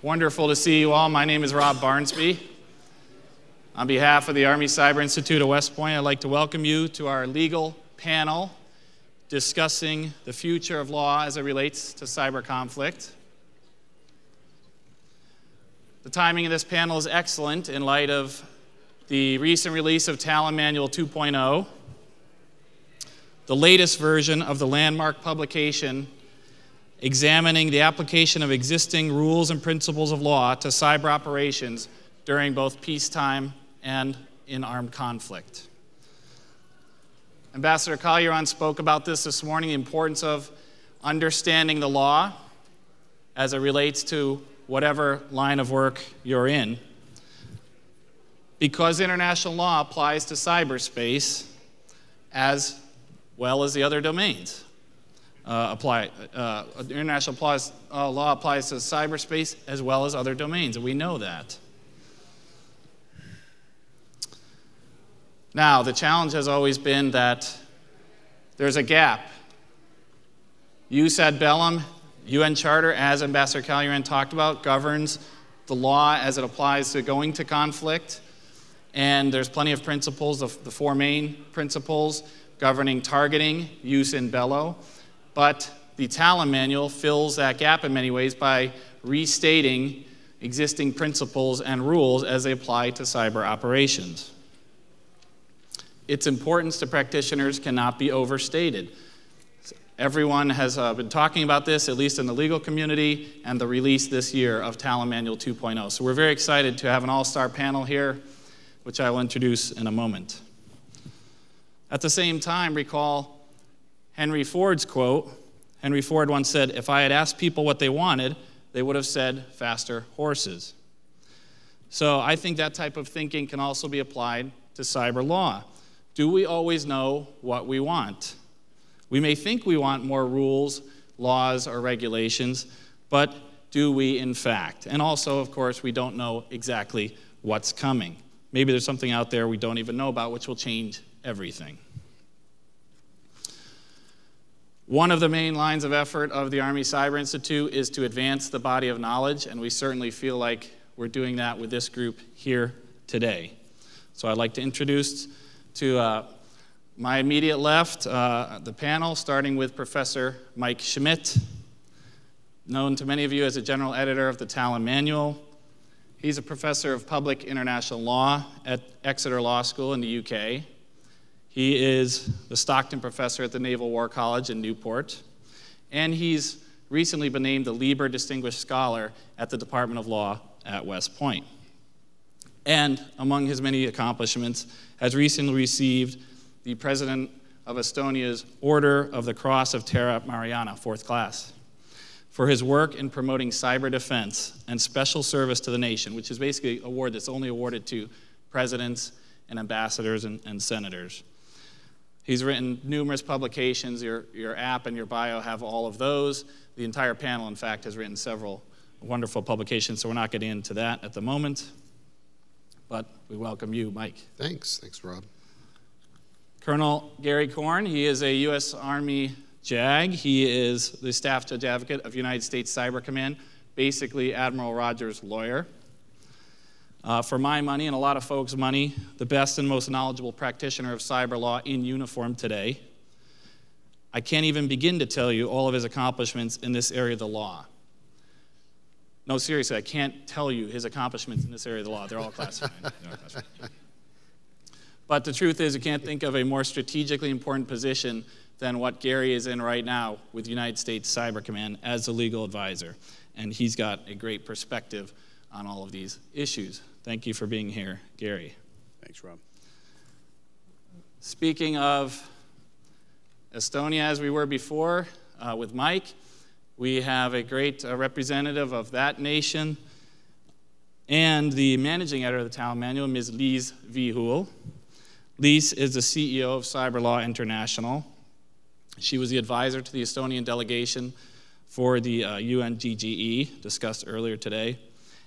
Wonderful to see you all. My name is Rob Barnsby. On behalf of the Army Cyber Institute of West Point, I'd like to welcome you to our legal panel discussing the future of law as it relates to cyber conflict. The timing of this panel is excellent in light of the recent release of Tallinn Manual 2.0, the latest version of the landmark publication examining the application of existing rules and principles of law to cyber operations during both peacetime and in armed conflict. Ambassador Calderon spoke about this morning, the importance of understanding the law as it relates to whatever line of work you're in, because international law applies to cyberspace as well as the other domains. International law applies to cyberspace as well as other domains, and we know that. Now, the challenge has always been that there's a gap. Jus ad bellum, UN Charter, as Ambassador Calderon talked about, governs the law as it applies to going to conflict, and there's plenty of principles, the four main principles governing targeting, jus in bello. But the Tallinn Manual fills that gap in many ways by restating existing principles and rules as they apply to cyber operations. Its importance to practitioners cannot be overstated. Everyone has been talking about this, at least in the legal community, and the release this year of Tallinn Manual 2.0. So we're very excited to have an all-star panel here, which I will introduce in a moment. At the same time, recall Henry Ford's quote. Henry Ford once said, "If I had asked people what they wanted, they would have said faster horses." So I think that type of thinking can also be applied to cyber law. Do we always know what we want? We may think we want more rules, laws, or regulations, but do we in fact? And also, of course, we don't know exactly what's coming. Maybe there's something out there we don't even know about which will change everything. One of the main lines of effort of the Army Cyber Institute is to advance the body of knowledge, and we certainly feel like we're doing that with this group here today. So I'd like to introduce to my immediate left the panel, starting with Professor Mike Schmidt, known to many of you as the general editor of the Tallinn Manual. He's a professor of public international law at Exeter Law School in the UK. He is the Stockton Professor at the Naval War College in Newport, and he's recently been named the Lieber Distinguished Scholar at the Department of Law at West Point. And among his many accomplishments, has recently received the President of Estonia's Order of the Cross of Terra Mariana, 4th class, for his work in promoting cyber defense and special service to the nation, which is basically an award that's only awarded to presidents and ambassadors and senators. He's written numerous publications. Your app and your bio have all of those. The entire panel, in fact, has written several wonderful publications, so we're not getting into that at the moment. But we welcome you, Mike. Thanks, Rob. Colonel Gary Korn, he is a U.S. Army JAG. He is the Staff Judge Advocate of United States Cyber Command, basically Admiral Rogers' lawyer. For my money and a lot of folks' money, the best and most knowledgeable practitioner of cyber law in uniform today. I can't even begin to tell you all of his accomplishments in this area of the law. No, seriously, I can't tell you his accomplishments in this area of the law. They're all classified. But the truth is, you can't think of a more strategically important position than what Gary is in right now with United States Cyber Command as a legal advisor. And he's got a great perspective on all of these issues. Thank you for being here, Gary. Thanks, Rob. Speaking of Estonia, as we were before with Mike, we have a great representative of that nation and the managing editor of the Tallinn Manual, Ms. Liis Vihul. Liis is the CEO of Cyber Law International. She was the advisor to the Estonian delegation for the UNGGE, discussed earlier today.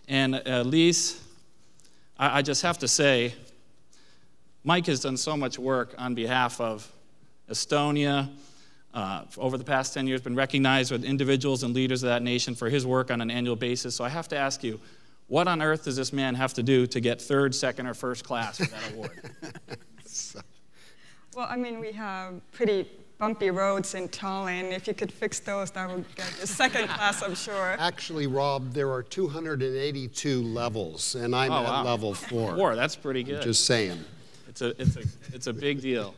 And Liis, I just have to say, Mike has done so much work on behalf of Estonia, over the past 10 years, been recognized with individuals and leaders of that nation for his work on an annual basis. So I have to ask you, what on earth does this man have to do to get third, second, or first class for that award? Well, I mean, we have pretty bumpy roads in Tallinn. If you could fix those, that would get you second class, I'm sure. Actually, Rob, there are 282 levels, and I'm at level 4. 4, that's pretty good. Just saying. It's a big deal.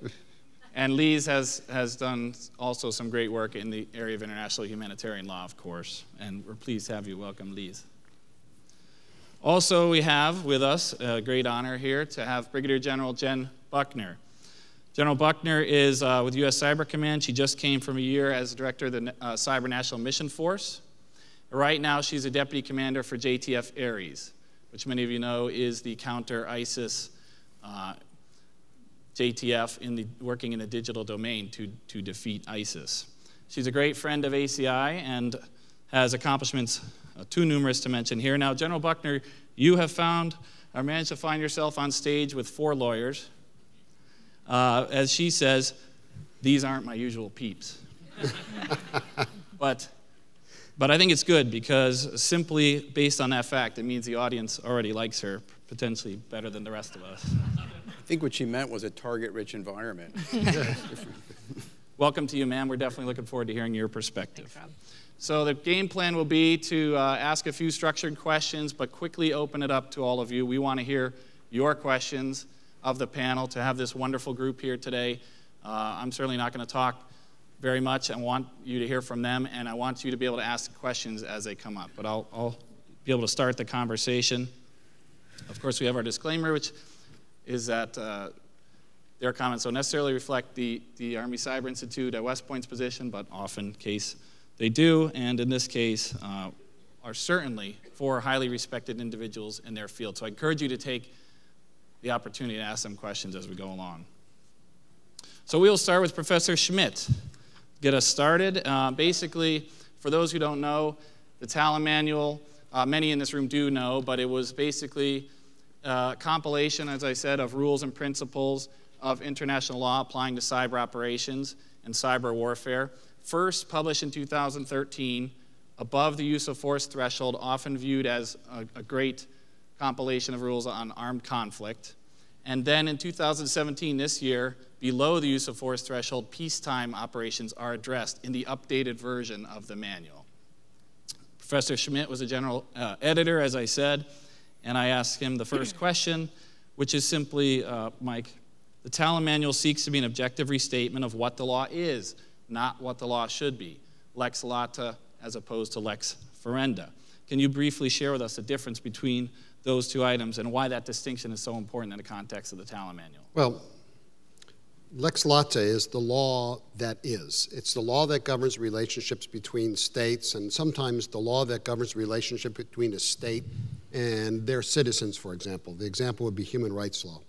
And Lise has done also some great work in the area of international humanitarian law, of course. And we're pleased to have you. Welcome, Lise. Also, we have with us a great honor here to have Brigadier General Jen Buckner. General Buckner is with U.S. Cyber Command. She just came from a year as director of the Cyber National Mission Force. Right now, she's a deputy commander for JTF Ares, which many of you know is the counter-ISIS JTF working in the digital domain to defeat ISIS. She's a great friend of ACI and has accomplishments too numerous to mention here. Now, General Buckner, you have managed to find yourself on stage with 4 lawyers. As she says, these aren't my usual peeps. But I think it's good because simply based on that fact, it means the audience already likes her potentially better than the rest of us. I think what she meant was a target-rich environment. Welcome to you, ma'am. We're definitely looking forward to hearing your perspective. Thanks, Rob. So the game plan will be to ask a few structured questions, but quickly open it up to all of you. We want to hear your questions of the panel to have this wonderful group here today. I'm certainly not going to talk very much. I want you to hear from them, and I want you to be able to ask questions as they come up. But I'll be able to start the conversation. Of course, we have our disclaimer, which is that their comments don't necessarily reflect the Army Cyber Institute at West Point's position, but often in case they do, and in this case, are certainly 4 highly respected individuals in their field. So I encourage you to take the opportunity to ask them questions as we go along. So we'll start with Professor Schmidt. Get us started. Basically, for those who don't know, the Tallinn Manual, many in this room do know, but it was basically a compilation, as I said, of rules and principles of international law applying to cyber operations and cyber warfare. First published in 2013, above the use of force threshold, often viewed as a great compilation of rules on armed conflict. And then in 2017, this year, below the use of force threshold, peacetime operations are addressed in the updated version of the manual. Professor Schmidt was a general editor, as I said, and I asked him the first question, which is simply, Mike, the Tallinn Manual seeks to be an objective restatement of what the law is, not what the law should be. Lex lata as opposed to lex ferenda. Can you briefly share with us the difference between those 2 items and why that distinction is so important in the context of the Tallinn Manual? Well, lex lata is the law that is. It's the law that governs relationships between states, and sometimes the law that governs relationship between a state and their citizens, for example. The example would be human rights law.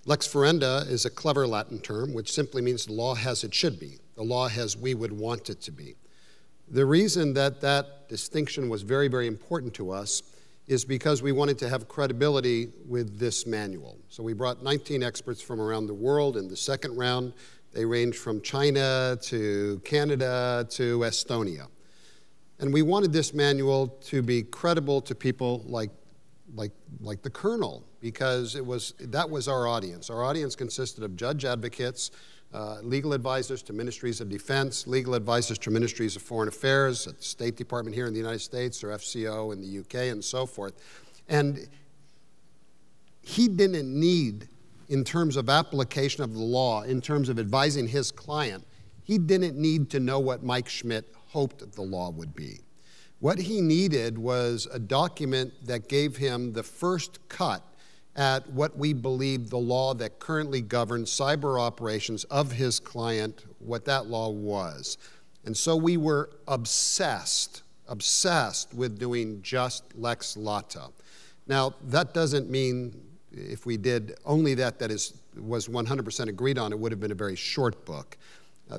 Lex ferenda is a clever Latin term, which simply means the law as it should be. The law as we would want it to be. The reason that that distinction was very, very important to us is because we wanted to have credibility with this manual. So we brought 19 experts from around the world in the second round. They range from China to Canada to Estonia. And we wanted this manual to be credible to people like the Colonel, because that was our audience. Our audience consisted of judge advocates, legal advisors to ministries of defense, legal advisors to ministries of foreign affairs, at the State Department here in the United States, or FCO in the UK, and so forth. And he didn't need, in terms of application of the law, in terms of advising his client, he didn't need to know what Mike Schmidt hoped the law would be. What he needed was a document that gave him the first cut at what we believe the law that currently governs cyber operations of his client, what that law was. And so we were obsessed with doing just lex lata. Now, that doesn't mean if we did only that was 100% agreed on, it would have been a very short book.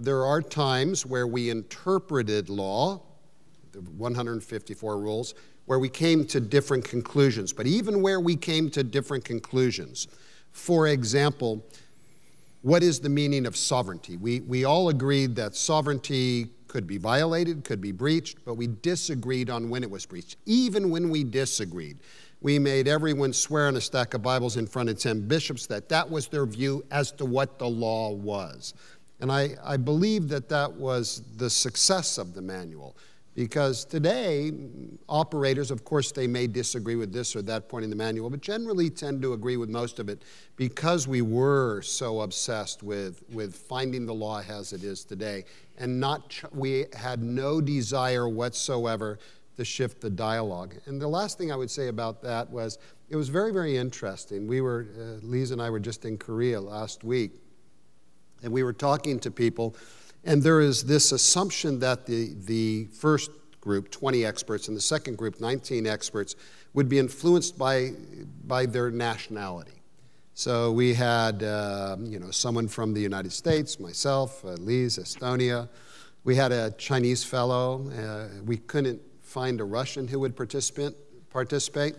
There are times where we interpreted law, the 154 rules, where we came to different conclusions. But even where we came to different conclusions, for example, what is the meaning of sovereignty? We all agreed that sovereignty could be violated, could be breached, but we disagreed on when it was breached. Even when we disagreed, we made everyone swear on a stack of Bibles in front of 10 bishops that that was their view as to what the law was. And I believe that that was the success of the manual, because today, operators, of course, they may disagree with this or that point in the manual, but generally tend to agree with most of it because we were so obsessed with finding the law as it is today, and we had no desire whatsoever to shift the dialogue. And the last thing I would say about that was, it was very, very interesting. Lise and I were just in Korea last week, and we were talking to people, and there is this assumption that the first group, 20 experts, and the second group, 19 experts, would be influenced by their nationality. So we had someone from the United States, myself, Lise, Estonia. We had a Chinese fellow. We couldn't find a Russian who would participate,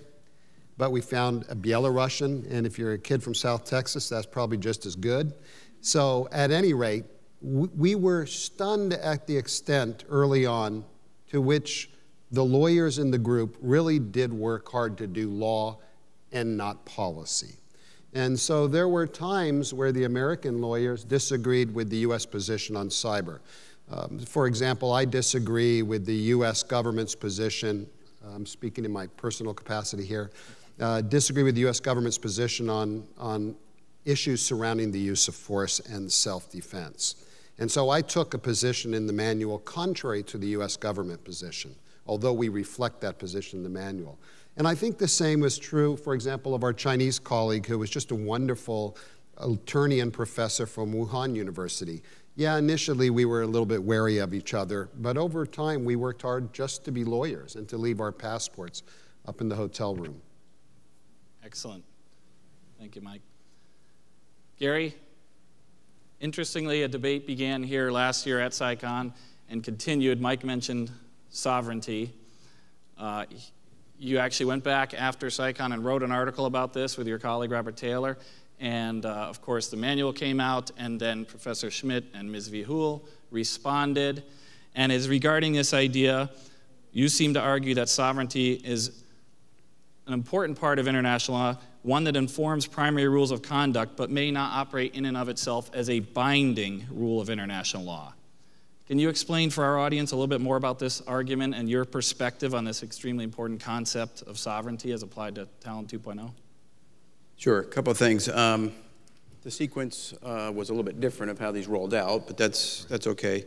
but we found a Belarusian, and if you're a kid from South Texas, that's probably just as good. So at any rate, we were stunned at the extent early on to which the lawyers in the group really did work hard to do law and not policy. And so there were times where the American lawyers disagreed with the U.S. position on cyber. For example, I disagree with the U.S. government's position, I'm speaking in my personal capacity here, disagree with the U.S. government's position on issues surrounding the use of force and self-defense. And so I took a position in the manual contrary to the U.S. government position, although we reflect that position in the manual. And I think the same was true, for example, of our Chinese colleague, who was just a wonderful attorney and professor from Wuhan University. Yeah, initially we were a little bit wary of each other, but over time we worked hard just to be lawyers and to leave our passports up in the hotel room. Excellent. Thank you, Mike. Gary, interestingly, a debate began here last year at SciCon and continued. Mike mentioned sovereignty. You actually went back after SciCon and wrote an article about this with your colleague Robert Taylor. And of course, the manual came out, and then Professor Schmidt and Ms. Vihul responded. And as regarding this idea, you seem to argue that sovereignty is an important part of international law, one that informs primary rules of conduct, but may not operate in and of itself as a binding rule of international law. Can you explain for our audience a little bit more about this argument and your perspective on this extremely important concept of sovereignty as applied to Tallinn 2.0? Sure, a couple of things. The sequence was a little bit different of how these rolled out, but that's okay.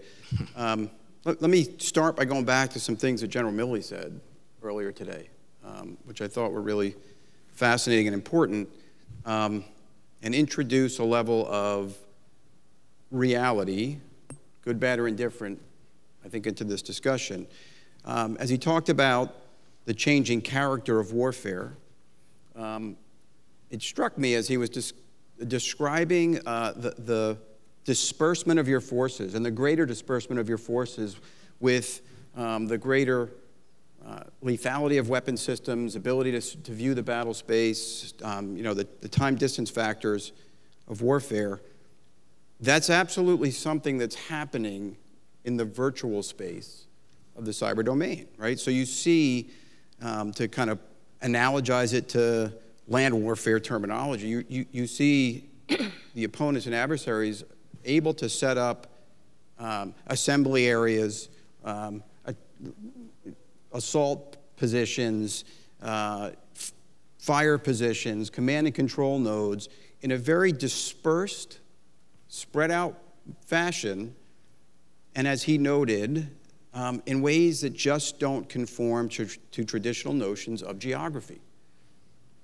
Let me start by going back to some things that General Milley said earlier today, which I thought were really fascinating and important, and introduce a level of reality, good, bad, or indifferent, I think, into this discussion. As he talked about the changing character of warfare, it struck me as he was describing the disbursement of your forces and the greater disbursement of your forces with the greater lethality of weapon systems, ability to view the battle space, the time-distance factors of warfare. That's absolutely something that's happening in the virtual space of the cyber domain, right? So you see, to kind of analogize it to land warfare terminology, you see the opponents and adversaries able to set up assembly areas, assault positions, fire positions, command and control nodes in a very dispersed, spread out fashion, and as he noted, in ways that just don't conform to traditional notions of geography.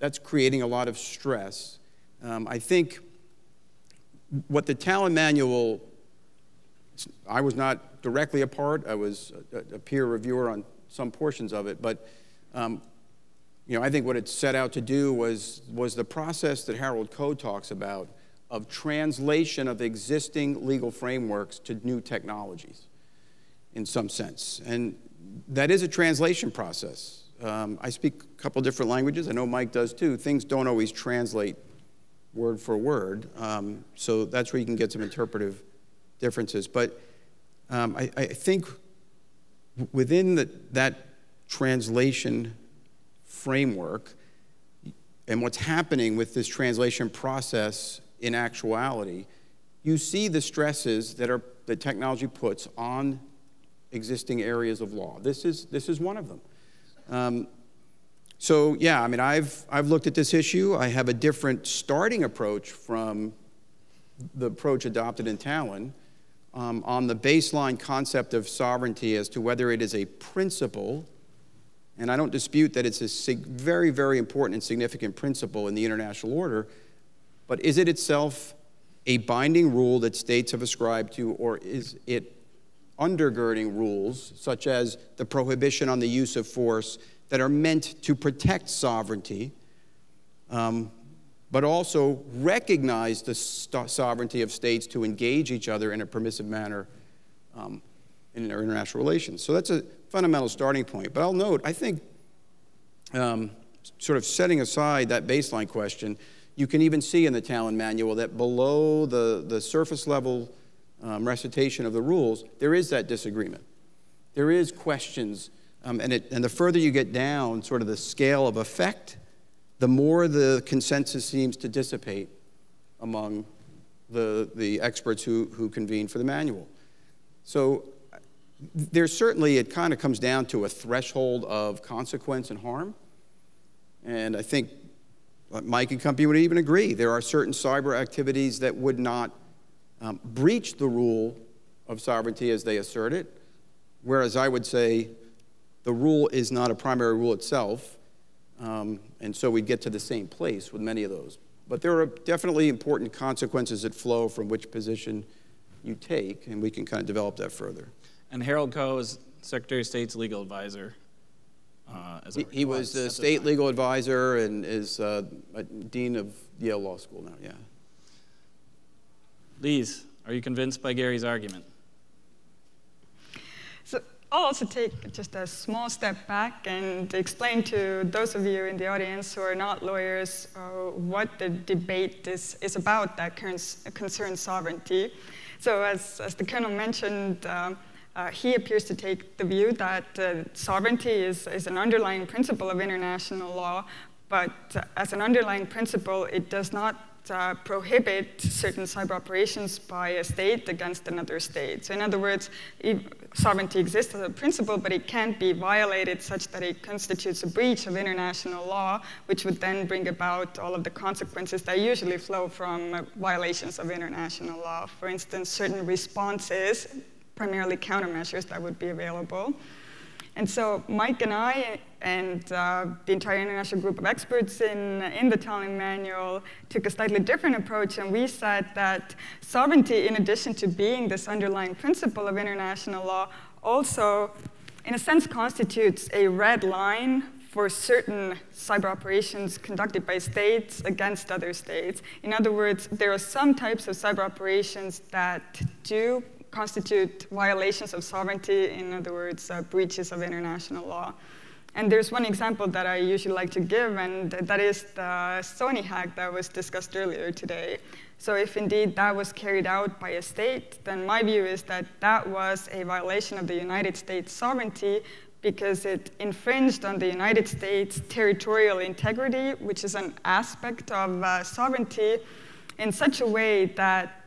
That's creating a lot of stress. I think what the Tallinn Manual, I was not directly a part, I was a peer reviewer on some portions of it, but I think what it set out to do was the process that Harold Coe talks about of translation of existing legal frameworks to new technologies in some sense. And that is a translation process. I speak a couple different languages. I know Mike does too. Things don't always translate word for word. So that's where you can get some interpretive differences. But I think within that translation framework and what's happening with this translation process in actuality, you see the stresses that technology puts on existing areas of law. This is one of them. So yeah, I mean, I've looked at this issue. I have a different starting approach from the approach adopted in Tallinn on the baseline concept of sovereignty as to whether it is a principle, and I don't dispute that it's a very, very important and significant principle in the international order, but is it itself a binding rule that states have ascribed to, or is it undergirding rules, such as the prohibition on the use of force that are meant to protect sovereignty, but also recognize the sovereignty of states to engage each other in a permissive manner in their international relations. So that's a fundamental starting point. But I'll note, I think, sort of setting aside that baseline question, you can even see in the Tallinn Manual that below the surface level recitation of the rules, there is that disagreement. There is questions, and the further you get down sort of the scale of effect, the more the consensus seems to dissipate among the experts who convene for the manual. So there's certainly, it kind of comes down to a threshold of consequence and harm. And I think Mike and company would even agree. There are certain cyber activities that would not breach the rule of sovereignty as they assert it, whereas I would say the rule is not a primary rule itself, and so we'd get to the same place with many of those. But there are definitely important consequences that flow from which position you take, and we can kind of develop that further. And Harold Koh is Secretary of State's legal advisor. He was the state legal advisor and is dean of Yale Law School now, yeah. Lise, are you convinced by Gary's argument? So I'll also take just a small step back and explain to those of you in the audience who are not lawyers what the debate is about that concerns sovereignty. So as the Colonel mentioned, he appears to take the view that sovereignty is an underlying principle of international law, but as an underlying principle, it does not prohibit certain cyber operations by a state against another state. So in other words, sovereignty exists as a principle, but it can't be violated such that it constitutes a breach of international law, which would then bring about all of the consequences that usually flow from violations of international law. For instance, certain responses, primarily countermeasures that would be available. And so Mike and I and the entire international group of experts in the Tallinn Manual took a slightly different approach, and we said that sovereignty, in addition to being this underlying principle of international law, also, in a sense, constitutes a red line for certain cyber operations conducted by states against other states. In other words, there are some types of cyber operations that do constitute violations of sovereignty, in other words, breaches of international law. And there's one example that I usually like to give, and that is the Sony hack that was discussed earlier today. So if indeed that was carried out by a state, then my view is that that was a violation of the United States sovereignty because it infringed on the United States territorial integrity, which is an aspect of sovereignty, in such a way that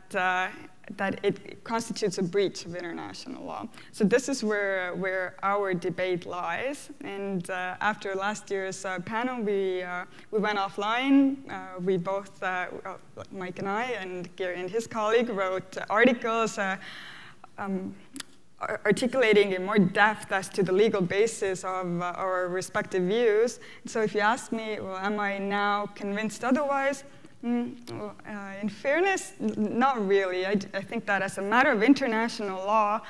that it constitutes a breach of international law. So this is where our debate lies. And after last year's panel, we went offline. We both, Mike and I and Gary and his colleague, wrote articles articulating in more depth as to the legal basis of our respective views. So if you ask me, well, am I now convinced otherwise? In fairness, not really. I think that as a matter of international law,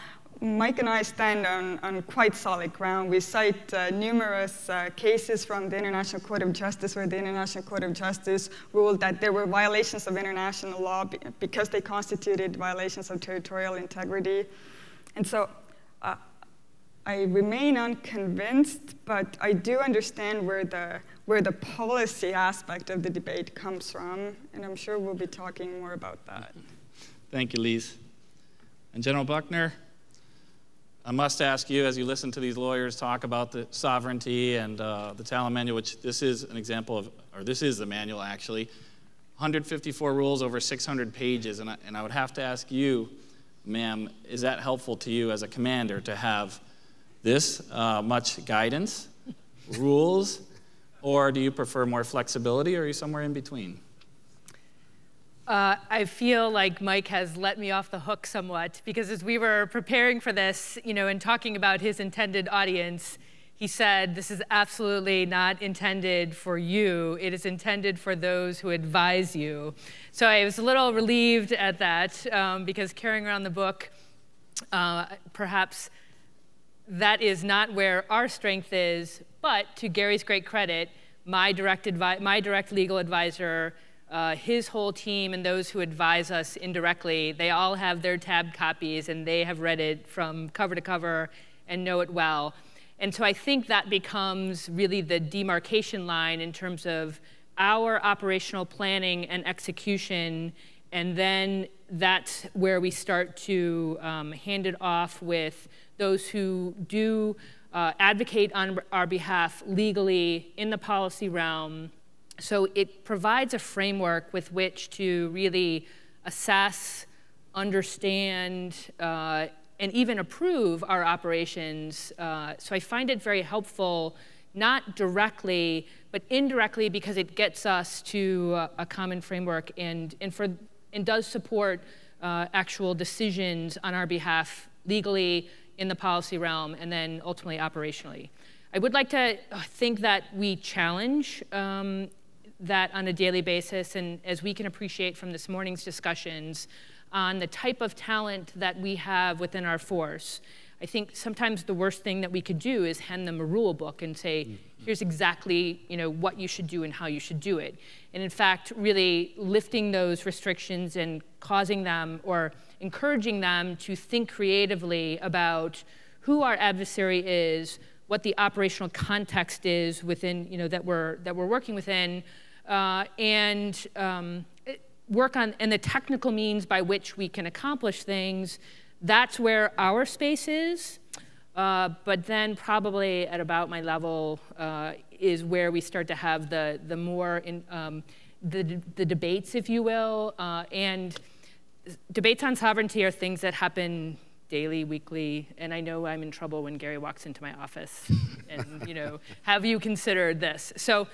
Mike and I stand on quite solid ground. We cite numerous cases from the International Court of Justice where the International Court of Justice ruled that there were violations of international law because they constituted violations of territorial integrity. And so I remain unconvinced, but I do understand where the policy aspect of the debate comes from, and I'm sure we'll be talking more about that. Thank you, Lise. And General Buckner, I must ask you, as you listen to these lawyers talk about the sovereignty and the Tallinn Manual, which this is an example of, or this is the manual actually, 154 rules over 600 pages, and I would have to ask you, ma'am, is that helpful to you as a commander to have this much guidance, rules, or do you prefer more flexibility, or are you somewhere in between? I feel like Mike has let me off the hook somewhat, because as we were preparing for this, and talking about his intended audience, he said, this is absolutely not intended for you. It is intended for those who advise you. So I was a little relieved at that, because carrying around the book, perhaps that is not where our strength is, but to Gary's great credit, my direct legal advisor, his whole team and those who advise us indirectly, they all have their tabbed copies and they have read it from cover to cover and know it well. And so I think that becomes really the demarcation line in terms of our operational planning and execution, and then that's where we start to hand it off with those who do advocate on our behalf legally in the policy realm. So it provides a framework with which to really assess, understand, and even approve our operations. So I find it very helpful, not directly, but indirectly, because it gets us to a common framework and does support actual decisions on our behalf legally in the policy realm and then ultimately operationally. I would like to think that we challenge that on a daily basis, and as we can appreciate from this morning's discussions on the type of talent that we have within our force. I think sometimes the worst thing that we could do is hand them a rule book and say, here's exactly what you should do and how you should do it. And in fact, really lifting those restrictions and causing them or encouraging them to think creatively about who our adversary is, what the operational context is within, that we're working within, and work on and the technical means by which we can accomplish things. That's where our space is. But then probably at about my level is where we start to have the more the debates, if you will, and debates on sovereignty are things that happen daily, weekly, and I know I'm in trouble when Gary walks into my office and, have you considered this? So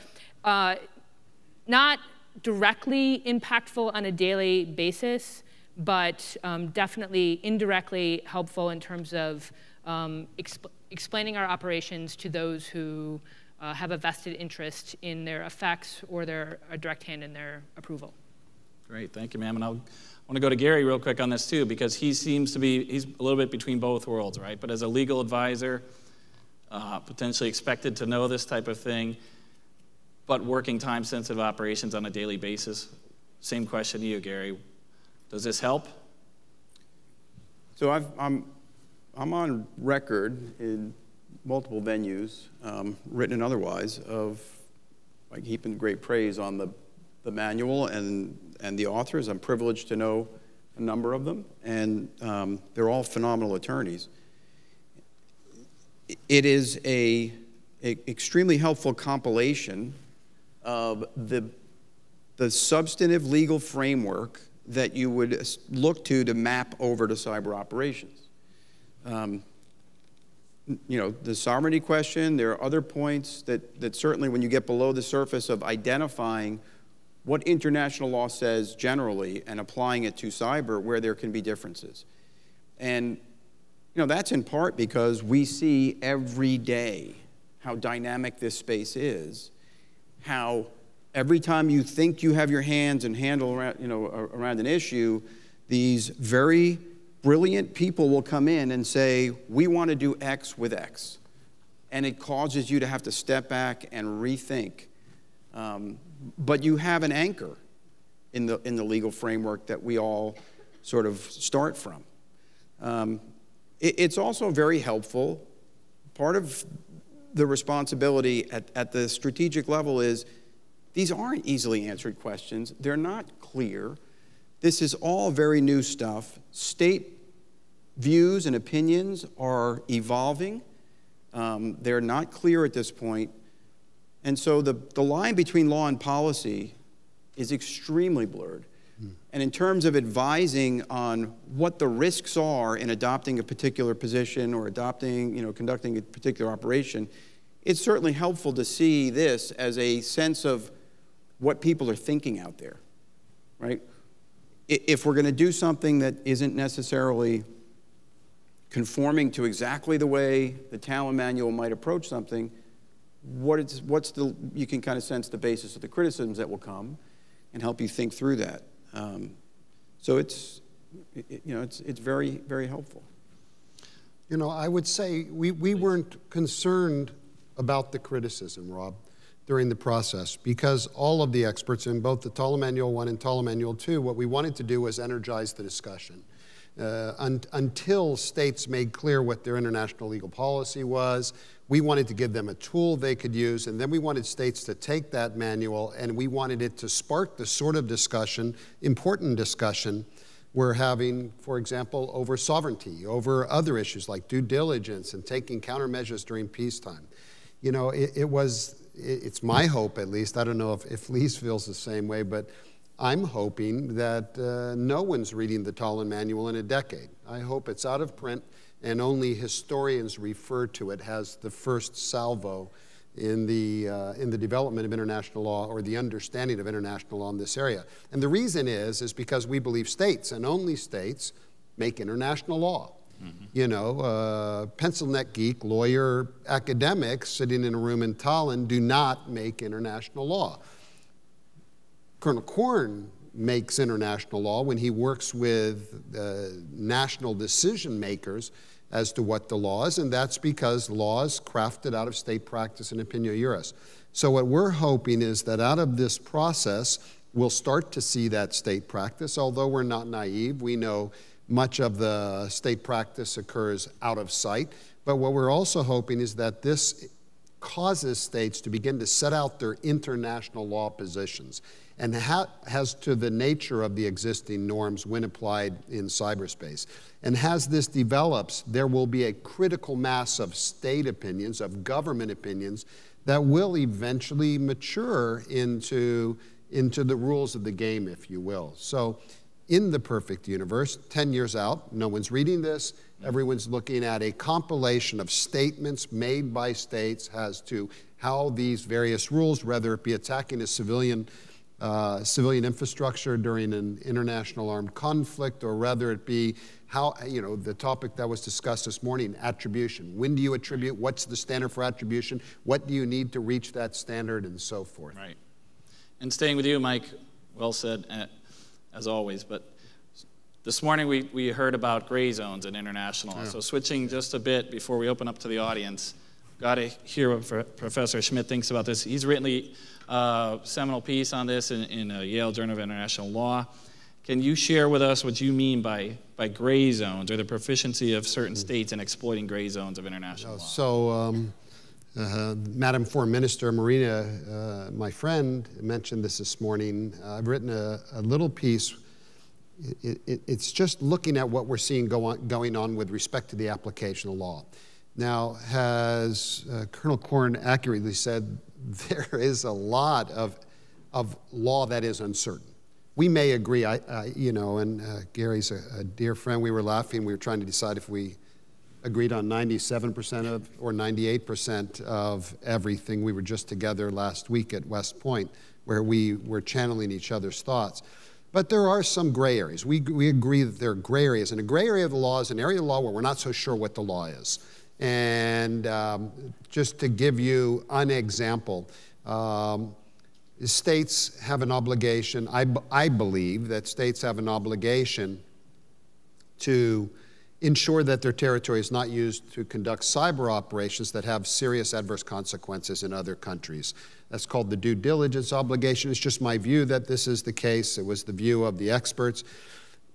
not directly impactful on a daily basis, but definitely indirectly helpful in terms of explaining our operations to those who have a vested interest in their effects or a direct hand in their approval. Great, thank you, ma'am. And I want to go to Gary real quick on this too, because he seems to be, he's a little bit between both worlds, right? But as a legal advisor, potentially expected to know this type of thing, but working time-sensitive operations on a daily basis. Same question to you, Gary. Does this help? So I'm on record in multiple venues, written and otherwise, of like heaping great praise on the manual and the authors. I'm privileged to know a number of them, and they're all phenomenal attorneys. It is a extremely helpful compilation of the substantive legal framework that you would look to map over to cyber operations. The sovereignty question, there are other points that certainly when you get below the surface of identifying what international law says generally and applying it to cyber, where there can be differences. And that's in part because we see every day how dynamic this space is, how every time you think you have your hands and handle around, around an issue, these very brilliant people will come in and say, we want to do X with X. And it causes you to have to step back and rethink. But you have an anchor in the legal framework that we all sort of start from. It's also very helpful part of the responsibility at the strategic level is these aren't easily answered questions. They're not clear. This is all very new stuff. State views and opinions are evolving. They're not clear at this point. And so the line between law and policy is extremely blurred. And in terms of advising on what the risks are in adopting a particular position or conducting a particular operation, it's certainly helpful to see this as a sense of what people are thinking out there, right? If we're going to do something that isn't necessarily conforming to exactly the way the Tallinn Manual might approach something, you can kind of sense the basis of the criticisms that will come and help you think through that. So it's very, very helpful. You know, I would say we weren't concerned about the criticism, Rob, during the process, because all of the experts in both the Tallinn Manual 1 and Tallinn Manual 2, what we wanted to do was energize the discussion. Until states made clear what their international legal policy was, we wanted to give them a tool they could use, and then we wanted states to take that manual and we wanted it to spark the sort of discussion, important discussion, we're having, for example, over sovereignty, over other issues like due diligence and taking countermeasures during peacetime. You know, it's my hope, at least, I don't know if Lise feels the same way, but I'm hoping that no one's reading the Tallinn Manual in a decade. I hope it's out of print and only historians refer to it as the first salvo in the development of international law or the understanding of international law in this area. And the reason is because we believe states and only states make international law. Mm-hmm. You know, pencil neck geek, lawyer, academics sitting in a room in Tallinn do not make international law. Colonel Korn makes international law when he works with national decision makers as to what the law is, and that's because law is crafted out of state practice and opinio juris. So what we're hoping is that out of this process, we'll start to see that state practice, although we're not naive. We know much of the state practice occurs out of sight, but what we're also hoping is that this causes states to begin to set out their international law positions and has to the nature of the existing norms when applied in cyberspace. And as this develops, there will be a critical mass of state opinions, of government opinions, that will eventually mature into the rules of the game, if you will. So in the perfect universe, 10 years out, no one's reading this, everyone's looking at a compilation of statements made by states as to how these various rules, whether it be attacking a civilian infrastructure during an international armed conflict, or whether it be how, you know, the topic that was discussed this morning, attribution. When do you attribute? What's the standard for attribution? What do you need to reach that standard, and so forth? Right. And staying with you, Mike, well said, as always, but this morning we heard about gray zones in international law. Yeah. So switching just a bit before we open up to the audience, got to hear what Professor Schmidt thinks about this. He's written a seminal piece on this in Yale Journal of International Law. Can you share with us what you mean by gray zones, or the proficiency of certain states in exploiting gray zones of international law? So, Madam Foreign Minister Marina, my friend, mentioned this morning. I've written a little piece. It's just looking at what we're seeing going on with respect to the application of law. Now, as Colonel Korn accurately said, there is a lot of law that is uncertain. We may agree, and Gary's a dear friend. We were laughing. We were trying to decide if we agreed on 97% of or 98% of everything. We were just together last week at West Point, where we were channeling each other's thoughts. But there are some gray areas. We agree that there are gray areas. And a gray area of the law is an area of law where we're not so sure what the law is. And just to give you an example, states have an obligation, I believe that states have an obligation to ensure that their territory is not used to conduct cyber operations that have serious adverse consequences in other countries. That's called the due diligence obligation. It's just my view that this is the case. It was the view of the experts.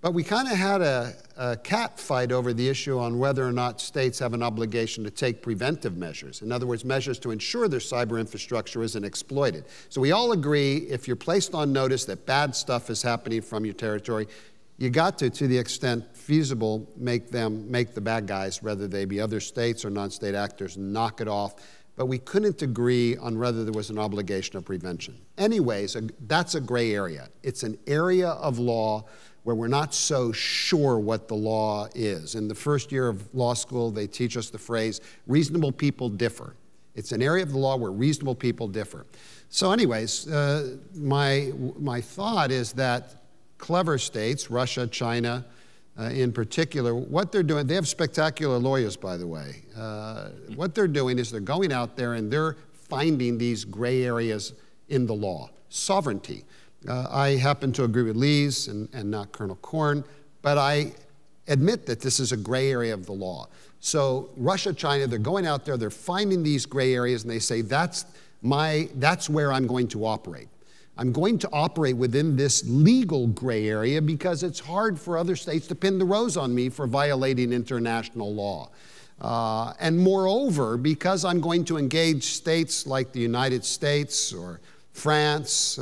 But we kind of had a cat fight over the issue on whether or not states have an obligation to take preventive measures. In other words, measures to ensure their cyber infrastructure isn't exploited. So we all agree if you're placed on notice that bad stuff is happening from your territory, you got to the extent feasible, make the bad guys, whether they be other states or non-state actors, knock it off. But we couldn't agree on whether there was an obligation of prevention. Anyways, that's a gray area. It's an area of law where we're not so sure what the law is. In the first year of law school, they teach us the phrase, reasonable people differ. It's an area of the law where reasonable people differ. So anyways, my thought is that clever states, Russia, China in particular, what they're doing, they have spectacular lawyers, by the way. What they're doing is they're going out there and they're finding these gray areas in the law. Sovereignty. I happen to agree with Lise and not Colonel Korn, but I admit that this is a gray area of the law. So Russia, China, they're going out there, they're finding these gray areas, and they say, that's where I'm going to operate. I'm going to operate within this legal gray area because it's hard for other states to pin the rose on me for violating international law. And moreover, because I'm going to engage states like the United States or France,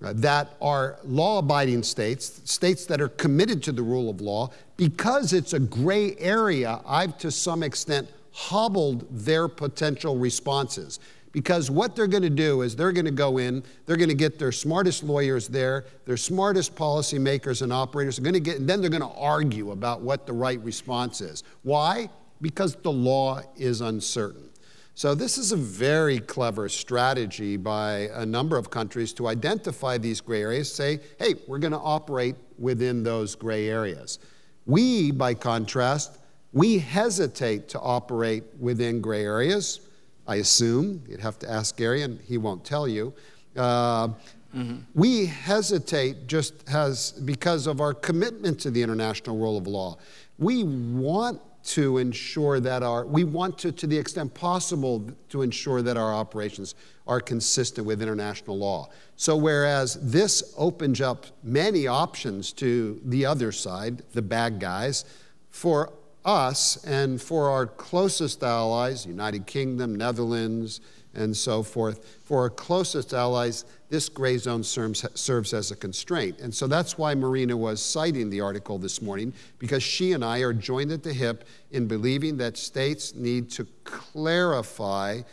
that are law-abiding states, states that are committed to the rule of law, because it's a gray area, I've to some extent hobbled their potential responses. Because what they're going to do is they're going to go in, they're going to get their smartest lawyers there, their smartest policymakers and operators are going to get, and then they're going to argue about what the right response is. Why? Because the law is uncertain. So this is a very clever strategy by a number of countries to identify these gray areas, say, hey, we're going to operate within those gray areas. We, by contrast, we hesitate to operate within gray areas. I assume, you'd have to ask Gary, and he won't tell you. We hesitate because of our commitment to the international rule of law. We want to ensure that to the extent possible, to ensure that our operations are consistent with international law. So whereas this opens up many options to the other side, the bad guys, for us and for our closest allies, United Kingdom, Netherlands, and so forth, for our closest allies, this gray zone serves as a constraint. And so that's why Marina was citing the article this morning, because she and I are joined at the hip in believing that states need to clarify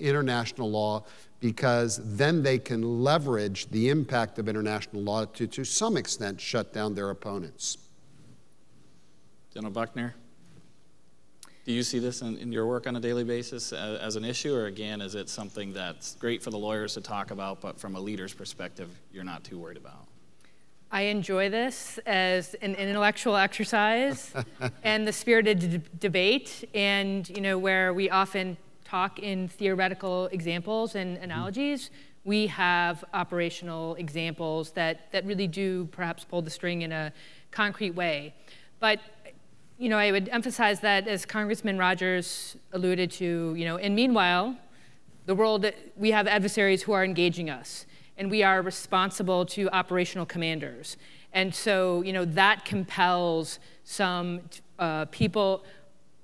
international law, because then they can leverage the impact of international law to some extent shut down their opponents. General Buckner, do you see this in your work on a daily basis as an issue, or again, is it something that's great for the lawyers to talk about, but from a leader's perspective, you're not too worried about? I enjoy this as an intellectual exercise and the spirited debate, and where we often talk in theoretical examples and analogies, we have operational examples that really do perhaps pull the string in a concrete way. But I would emphasize that, as Congressman Rogers alluded to, and meanwhile, we have adversaries who are engaging us, and we are responsible to operational commanders. And so, that compels some people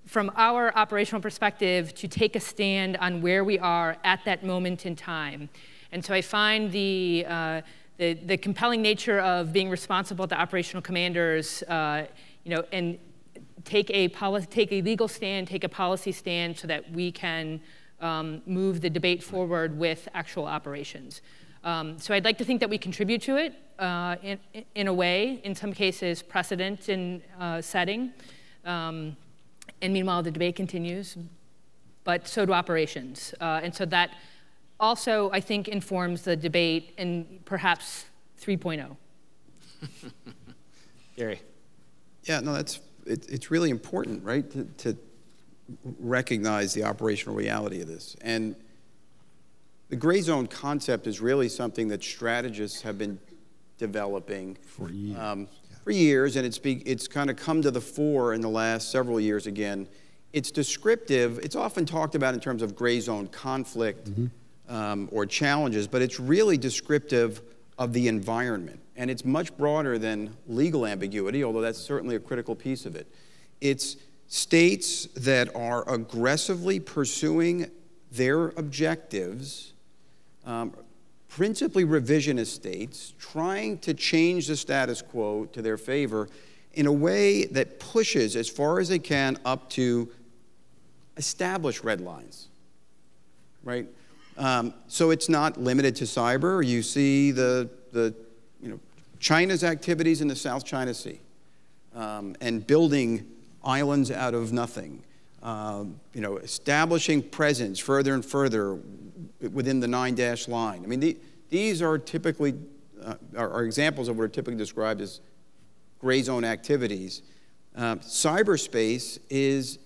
from our operational perspective to take a stand on where we are at that moment in time. And so I find the compelling nature of being responsible to operational commanders, and take a legal stand, take a policy stand, so that we can move the debate forward with actual operations. So I'd like to think that we contribute to it in a way, in some cases precedent in setting. And meanwhile, the debate continues, but so do operations. And so that also, I think, informs the debate in perhaps 3.0. Gary. Yeah, no, it's really important, right, to recognize the operational reality of this. And the gray zone concept is really something that strategists have been developing for years, and it's kind of come to the fore in the last several years again. It's descriptive. It's often talked about in terms of gray zone conflict or challenges, but it's really descriptive of the environment. And it's much broader than legal ambiguity, although that's certainly a critical piece of it. It's states that are aggressively pursuing their objectives, principally revisionist states, trying to change the status quo to their favor in a way that pushes as far as they can up to establish red lines, right? So it's not limited to cyber. You see China's activities in the South China Sea and building islands out of nothing, establishing presence further and further within the 9-dash line. I mean, these are typically are examples of what are typically described as gray zone activities. Cyberspace is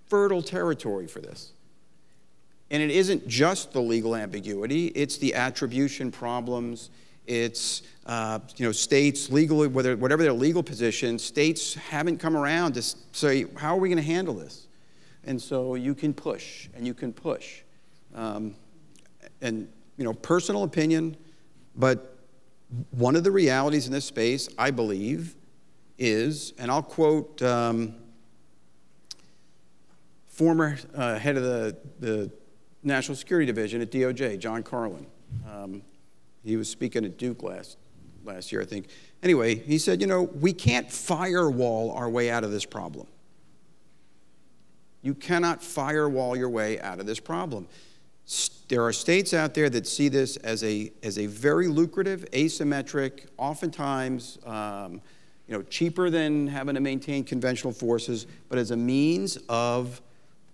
fertile territory for this. And it isn't just the legal ambiguity, it's the attribution problems, it's states legally, whatever their legal position, states haven't come around to say, how are we going to handle this? And so you can push, and you can push. Personal opinion, but one of the realities in this space, I believe, is, and I'll quote former head of the National Security Division at DOJ, John Carlin. He was speaking at Duke last year, I think. Anyway, he said, we can't firewall our way out of this problem. You cannot firewall your way out of this problem. There are states out there that see this as a very lucrative, asymmetric, oftentimes cheaper than having to maintain conventional forces, but as a means of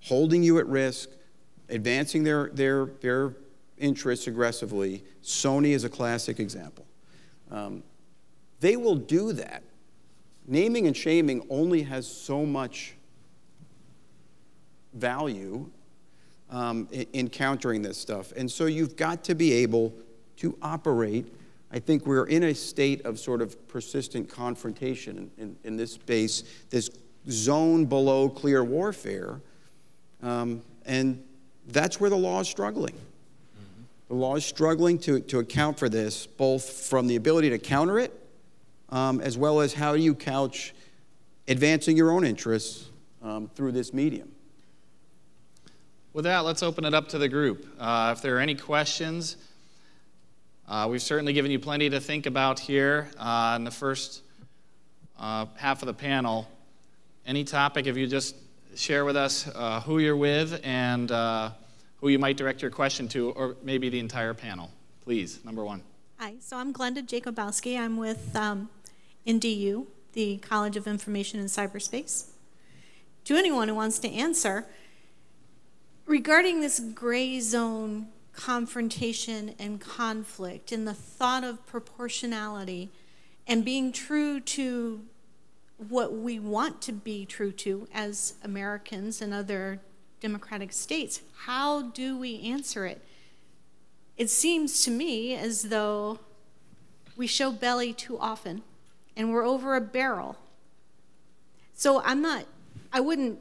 holding you at risk, advancing their interests aggressively. Sony is a classic example. They will do that. Naming and shaming only has so much value in countering this stuff. And so you've got to be able to operate. I think we're in a state of sort of persistent confrontation in this space, this zone below clear warfare. And that's where the law is struggling. Mm-hmm. The law is struggling to account for this, both from the ability to counter it, as well as how do you couch advancing your own interests through this medium. With that, let's open it up to the group. If there are any questions, we've certainly given you plenty to think about here in the first half of the panel. Any topic, if you just share with us who you're with and who you might direct your question to, or maybe the entire panel. Please, number one. Hi, so I'm Glenda Jacobowski. I'm with NDU, the College of Information and Cyberspace. To anyone who wants to answer, regarding this gray zone confrontation and conflict and the thought of proportionality and being true to what we want to be true to as Americans and other democratic states, how do we answer it? It seems to me as though we show belly too often and we're over a barrel. So I wouldn't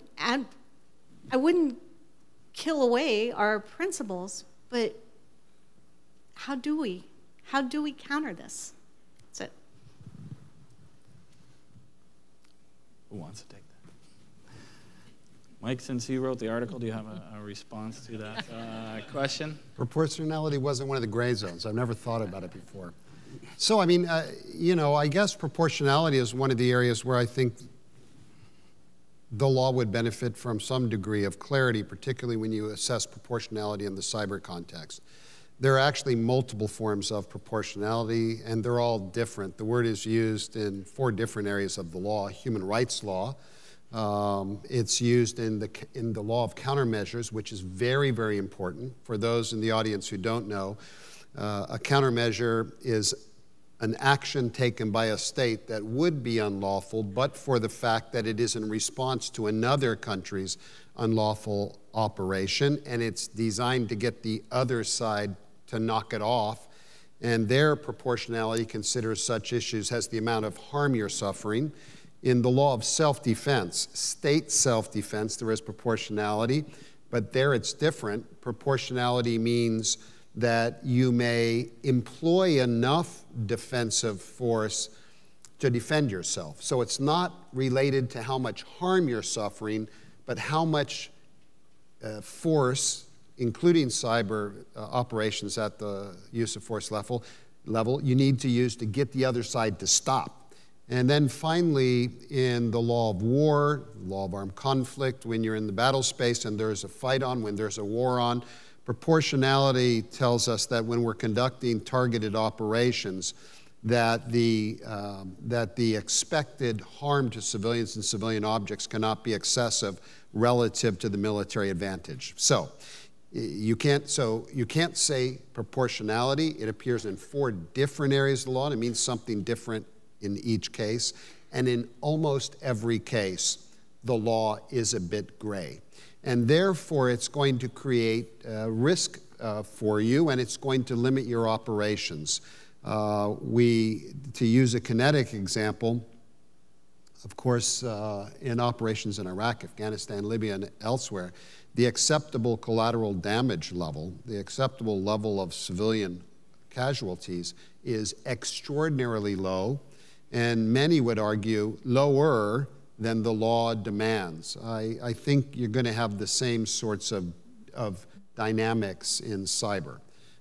kill away our principles, but how do we counter this? That's it. Who wants to take that? Mike, since you wrote the article, do you have a response to that question? Proportionality wasn't one of the gray zones. I've never thought about it before. So, I mean, I guess proportionality is one of the areas where I think the law would benefit from some degree of clarity, particularly when you assess proportionality in the cyber context. There are actually multiple forms of proportionality, and they're all different. The word is used in 4 different areas of the law. Human rights law. It's used in the law of countermeasures, which is very, very important. For those in the audience who don't know, a countermeasure is an action taken by a state that would be unlawful, but for the fact that it is in response to another country's unlawful operation, and it's designed to get the other side to knock it off. And their proportionality considers such issues as the amount of harm you're suffering. In the law of self-defense, state self-defense, there is proportionality, but there it's different. Proportionality means that you may employ enough defensive force to defend yourself. So it's not related to how much harm you're suffering, but how much force, including cyber operations at the use of force level, you need to use to get the other side to stop. And then finally, in the law of war, law of armed conflict, when you're in the battle space and there's a fight on, when there's a war on, proportionality tells us that when we're conducting targeted operations, that the expected harm to civilians and civilian objects cannot be excessive relative to the military advantage. So you can't say proportionality. It appears in 4 different areas of the law, and it means something different in each case. And in almost every case, the law is a bit gray. And therefore, it's going to create risk for you, and it's going to limit your operations. To use a kinetic example, of course, in operations in Iraq, Afghanistan, Libya, and elsewhere, the acceptable collateral damage level, the acceptable level of civilian casualties is extraordinarily low, and many would argue lower than the law demands. I think you're going to have the same sorts of dynamics in cyber.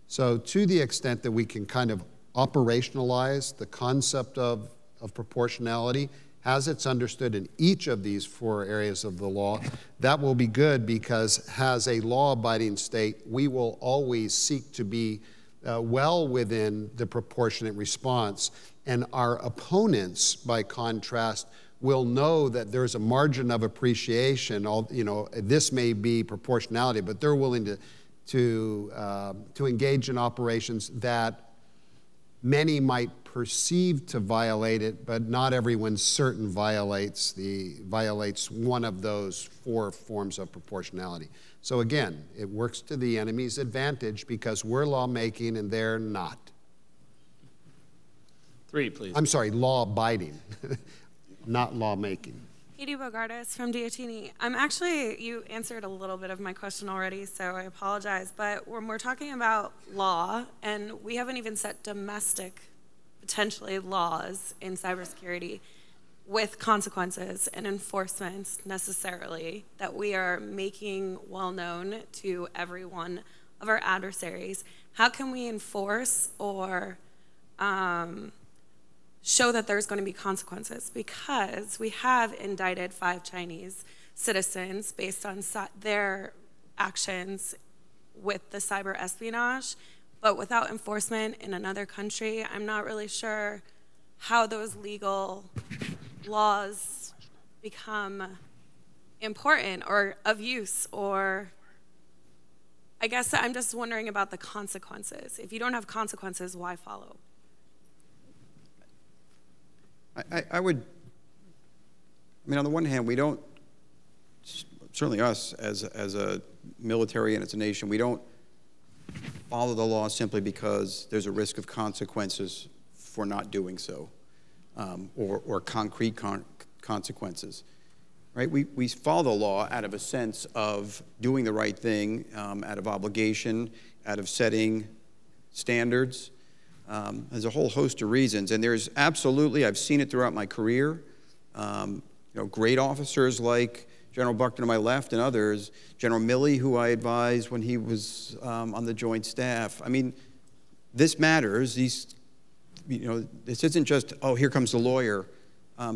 So to the extent that we can kind of operationalize the concept of proportionality as it's understood in each of these 4 areas of the law, that will be good, because as a law-abiding state, we will always seek to be well within the proportionate response. And our opponents, by contrast, will know that there's a margin of appreciation. This may be proportionality, but they're willing to engage in operations that many might perceive to violate it, but not everyone certain violates one of those 4 forms of proportionality. So again, it works to the enemy's advantage because we're lawmaking and they're not. 3, please. I'm sorry, law-abiding, not lawmaking. Katie Bogardus from Diotini. You answered a little bit of my question already, so I apologize. But when we're talking about law, and we haven't even set domestic, potentially, laws in cybersecurity with consequences and enforcements necessarily that we are making well known to every one of our adversaries, how can we enforce or show that there's going to be consequences? Because we have indicted 5 Chinese citizens based on their actions with the cyber espionage, but without enforcement in another country, I'm not really sure how those legal laws become important or of use, or I guess I'm just wondering about the consequences. If you don't have consequences, why follow? I mean, on the one hand, we don't, certainly us as a military and as a nation, we don't follow the law simply because there's a risk of consequences for not doing so, or concrete consequences, right? We follow the law out of a sense of doing the right thing, out of obligation, out of setting standards. There's a whole host of reasons, and there's absolutely, I've seen it throughout my career, great officers like General Buckner to my left and others, General Milley, who I advised when he was on the Joint Staff. I mean, this matters. This isn't just, oh, here comes the lawyer.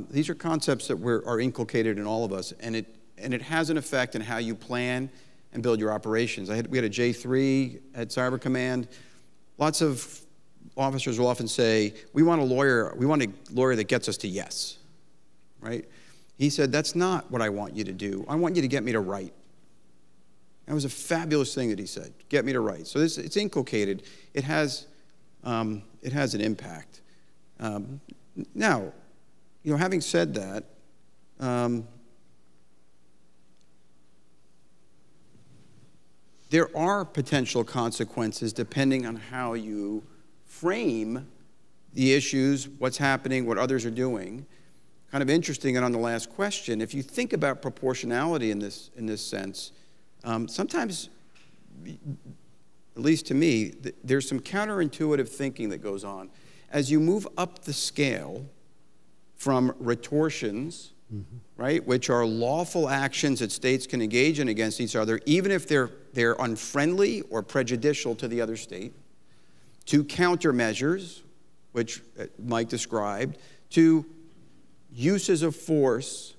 These are concepts that are inculcated in all of us, and it has an effect on how you plan and build your operations. We had a J3 at Cyber Command. Lots of officers will often say, we want a lawyer that gets us to yes, right? He said, that's not what I want you to do. I want you to get me to right. That was a fabulous thing that he said, get me to right. So it's inculcated. It has an impact. Now, having said that, there are potential consequences depending on how you frame the issues, what's happening, what others are doing. Kind of interesting, and on the last question, if you think about proportionality in this sense, sometimes at least to me, there's some counterintuitive thinking that goes on. As you move up the scale from retortions, right, which are lawful actions that states can engage in against each other, even if they're unfriendly or prejudicial to the other state, to countermeasures, which Mike described, to uses of force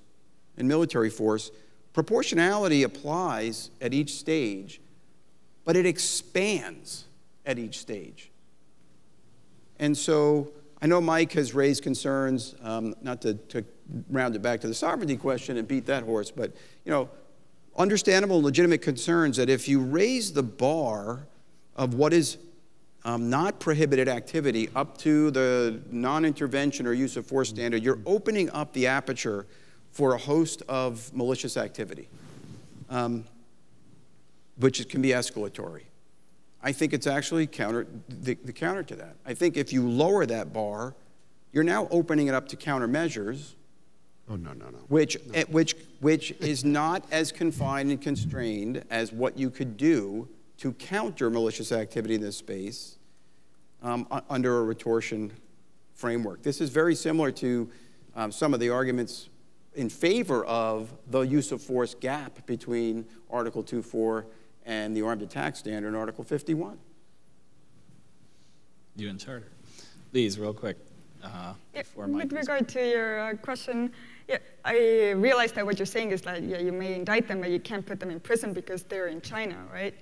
and military force, proportionality applies at each stage, but it expands at each stage. And so I know Mike has raised concerns, not to round it back to the sovereignty question and beat that horse, but understandable and legitimate concerns that if you raise the bar of what is not prohibited activity up to the non-intervention or use of force standard, you're opening up the aperture for a host of malicious activity, which can be escalatory. I think it's actually the counter to that. I think if you lower that bar, you're now opening it up to countermeasures. Oh, no. Which is not as confined and constrained as what you could do to counter malicious activity in this space under a retortion framework. This is very similar to some of the arguments in favor of the use of force gap between Article 2.4 and the Armed Attack Standard in Article 51. UN Charter. Please, real quick. With regard to your question, I realize that what you're saying is that, you may indict them, but you can't put them in prison because they're in China, right?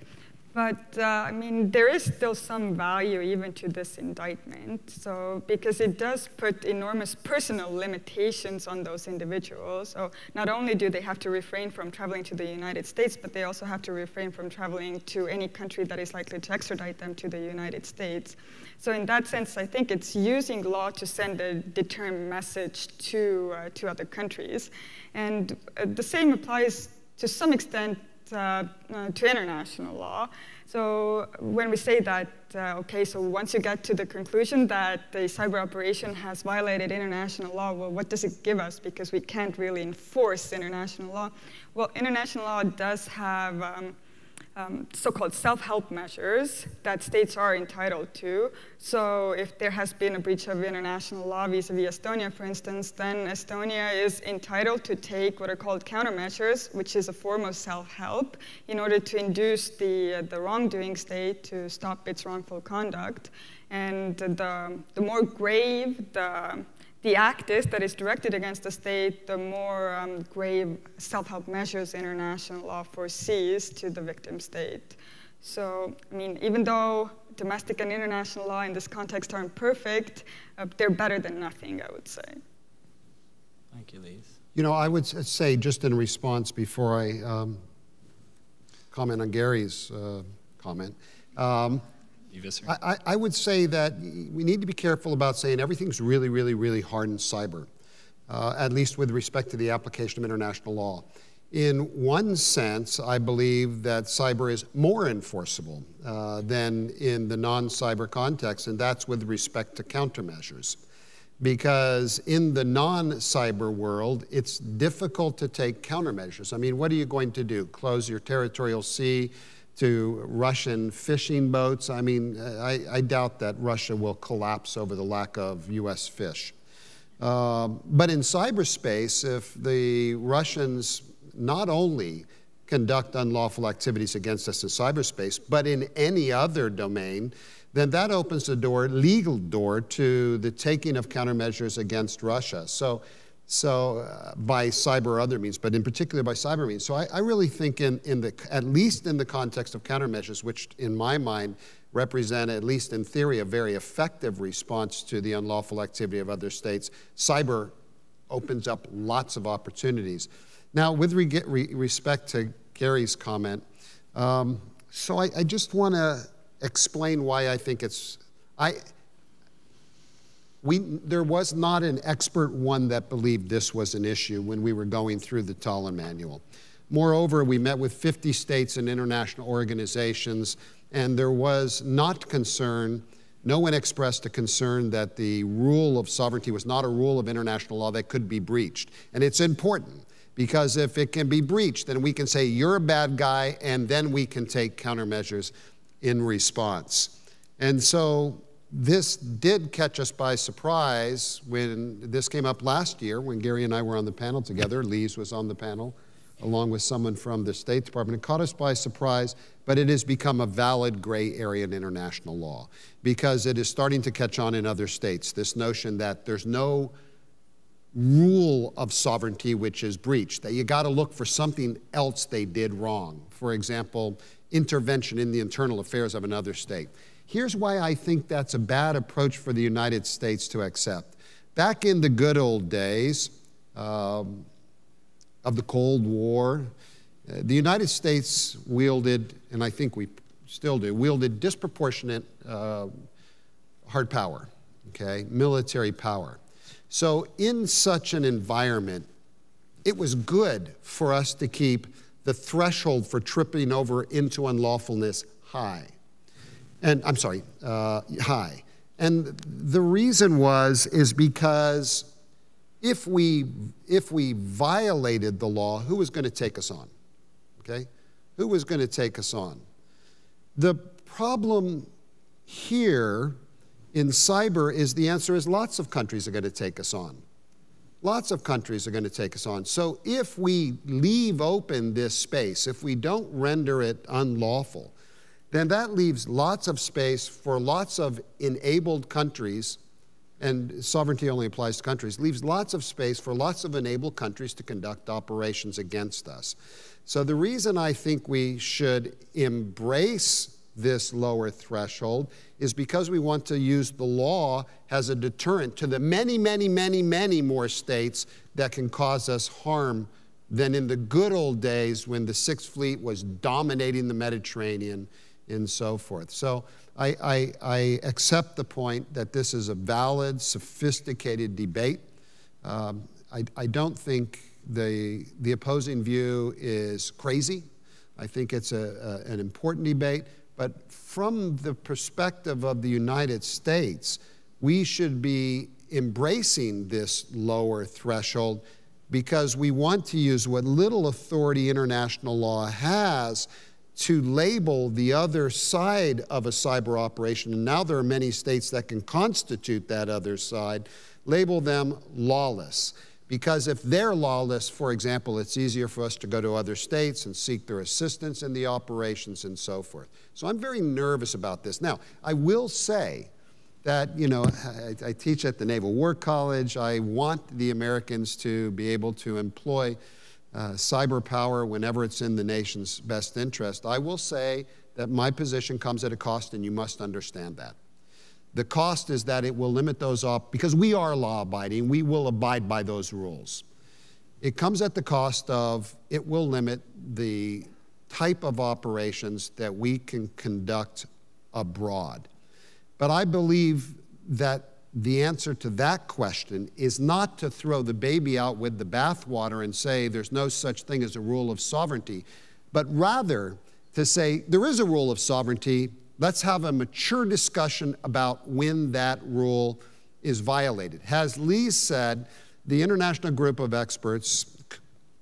But, I mean, there is still some value even to this indictment, because it does put enormous personal limitations on those individuals. So not only do they have to refrain from traveling to the United States, but they also have to refrain from traveling to any country that is likely to extradite them to the United States. So in that sense, I think it's using law to send a deterrent message to other countries. And the same applies to some extent to international law. So when we say that, okay, so once you get to the conclusion that the cyber operation has violated international law, well, what does it give us? Because we can't really enforce international law. Well, international law does have so-called self-help measures that states are entitled to. So if there has been a breach of international law vis-a-vis Estonia, for instance, then Estonia is entitled to take what are called countermeasures, which is a form of self-help, in order to induce the wrongdoing state to stop its wrongful conduct. And the more grave the act is that is directed against the state, the more grave self-help measures international law foresees to the victim state. So, I mean, even though domestic and international law in this context aren't perfect, they're better than nothing, I would say. Thank you, Lise. I would say, just in response before I comment on Gary's comment, I would say that we need to be careful about saying everything's really, really, really hard in cyber, at least with respect to the application of international law. In one sense, I believe that cyber is more enforceable than in the non-cyber context, and that's with respect to countermeasures. Because in the non-cyber world, it's difficult to take countermeasures. I mean, what are you going to do? Close your territorial sea to Russian fishing boats? I mean, I doubt that Russia will collapse over the lack of US fish. But in cyberspace, if the Russians not only conduct unlawful activities against us in cyberspace, but in any other domain, then that opens the door, legal door, to the taking of countermeasures against Russia. So by cyber or other means, but in particular by cyber means. So I really think at least in the context of countermeasures, which in my mind represent, at least in theory, a very effective response to the unlawful activity of other states, cyber opens up lots of opportunities. Now, with respect to Gary's comment, so I just want to explain why I think there was not an expert one that believed this was an issue when we were going through the Tallinn Manual. Moreover, we met with 50 states and international organizations, and there was not concern, no one expressed a concern that the rule of sovereignty was not a rule of international law that could be breached. And it's important, because if it can be breached, then we can say you're a bad guy, and then we can take countermeasures in response. And so this did catch us by surprise when this came up last year when Gary and I were on the panel together. Lise was on the panel along with someone from the State Department. It caught us by surprise, but it has become a valid gray area in international law because it is starting to catch on in other states, this notion that there's no rule of sovereignty which is breached, that you got to look for something else they did wrong. For example, intervention in the internal affairs of another state. Here's why I think that's a bad approach for the United States to accept. Back in the good old days of the Cold War, the United States wielded, and I think we still do, wielded disproportionate hard power, okay, military power. So in such an environment, it was good for us to keep the threshold for tripping over into unlawfulness high. And I'm sorry, high. And the reason is because if we violated the law, who was going to take us on? Okay? Who was going to take us on? The problem here in cyber is the answer is lots of countries are going to take us on. Lots of countries are going to take us on. So if we leave open this space, if we don't render it unlawful, then that leaves lots of space for lots of enabled countries, and sovereignty only applies to countries, leaves lots of space for lots of enabled countries to conduct operations against us. So the reason I think we should embrace this lower threshold is because we want to use the law as a deterrent to the many, many, many, many more states that can cause us harm than in the good old days when the Sixth Fleet was dominating the Mediterranean and so forth. So I accept the point that this is a valid, sophisticated debate. I don't think the opposing view is crazy. I think it's an important debate. But from the perspective of the United States, we should be embracing this lower threshold because we want to use what little authority international law has to label the other side of a cyber operation. And now there are many states that can constitute that other side, label them lawless. Because if they're lawless, for example, it's easier for us to go to other states and seek their assistance in the operations and so forth. So I'm very nervous about this. Now, I will say that, you know, I teach at the Naval War College. I want the Americans to be able to employ cyber power whenever it's in the nation's best interest. I will say that my position comes at a cost, and you must understand that. The cost is that it will limit those because we are law-abiding, we will abide by those rules. It comes at the cost of it will limit the type of operations that we can conduct abroad. But I believe that the answer to that question is not to throw the baby out with the bathwater and say there's no such thing as a rule of sovereignty, but rather to say there is a rule of sovereignty. Let's have a mature discussion about when that rule is violated. As Lee said, the international group of experts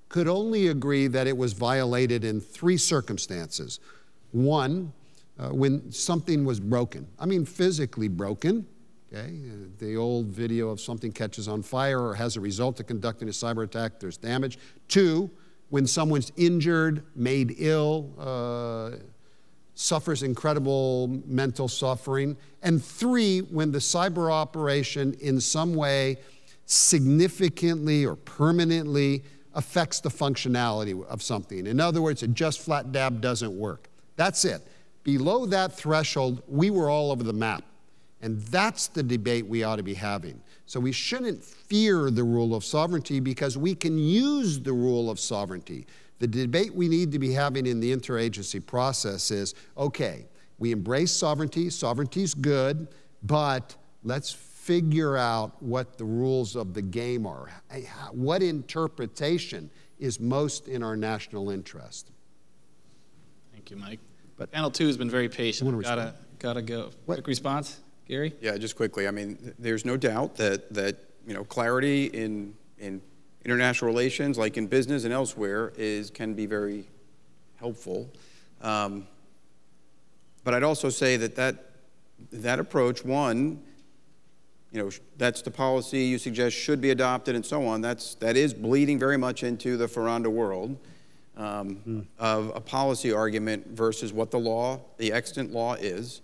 could only agree that it was violated in 3 circumstances. One, when something was broken. I mean, physically broken. Okay? The old video of something catches on fire or has a result of conducting a cyber attack, there's damage. 2, when someone's injured, made ill, suffers incredible mental suffering. And 3, when the cyber operation in some way significantly or permanently affects the functionality of something. In other words, it just flat dab doesn't work. That's it. Below that threshold, we were all over the map. And that's the debate we ought to be having. So we shouldn't fear the rule of sovereignty because we can use the rule of sovereignty. The debate we need to be having in the interagency process is, okay, we embrace sovereignty, sovereignty's good, but let's figure out what the rules of the game are. What interpretation is most in our national interest? Thank you, Mike. But panel 2 has been very patient. Gotta go. Quick response, Gary? Yeah, just quickly. I mean, there's no doubt that you know, clarity in international relations, like in business and elsewhere, can be very helpful. But I'd also say that approach, one, that's the policy you suggest should be adopted and so on. That is bleeding very much into the Ferranda world of a policy argument versus what the extant law is.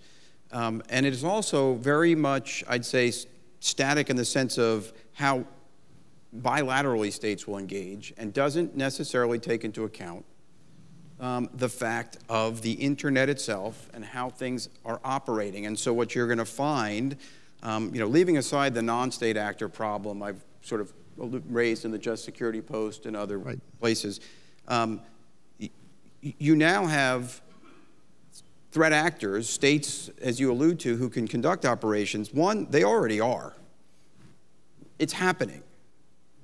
And it is also very much, I'd say, static in the sense of how bilaterally states will engage and doesn't necessarily take into account the fact of the internet itself and how things are operating. And so what you're going to find, leaving aside the non-state actor problem I've sort of raised in the Just Security Post and other places, you now have threat actors, states, as you allude to, who can conduct operations. One, they already are. It's happening.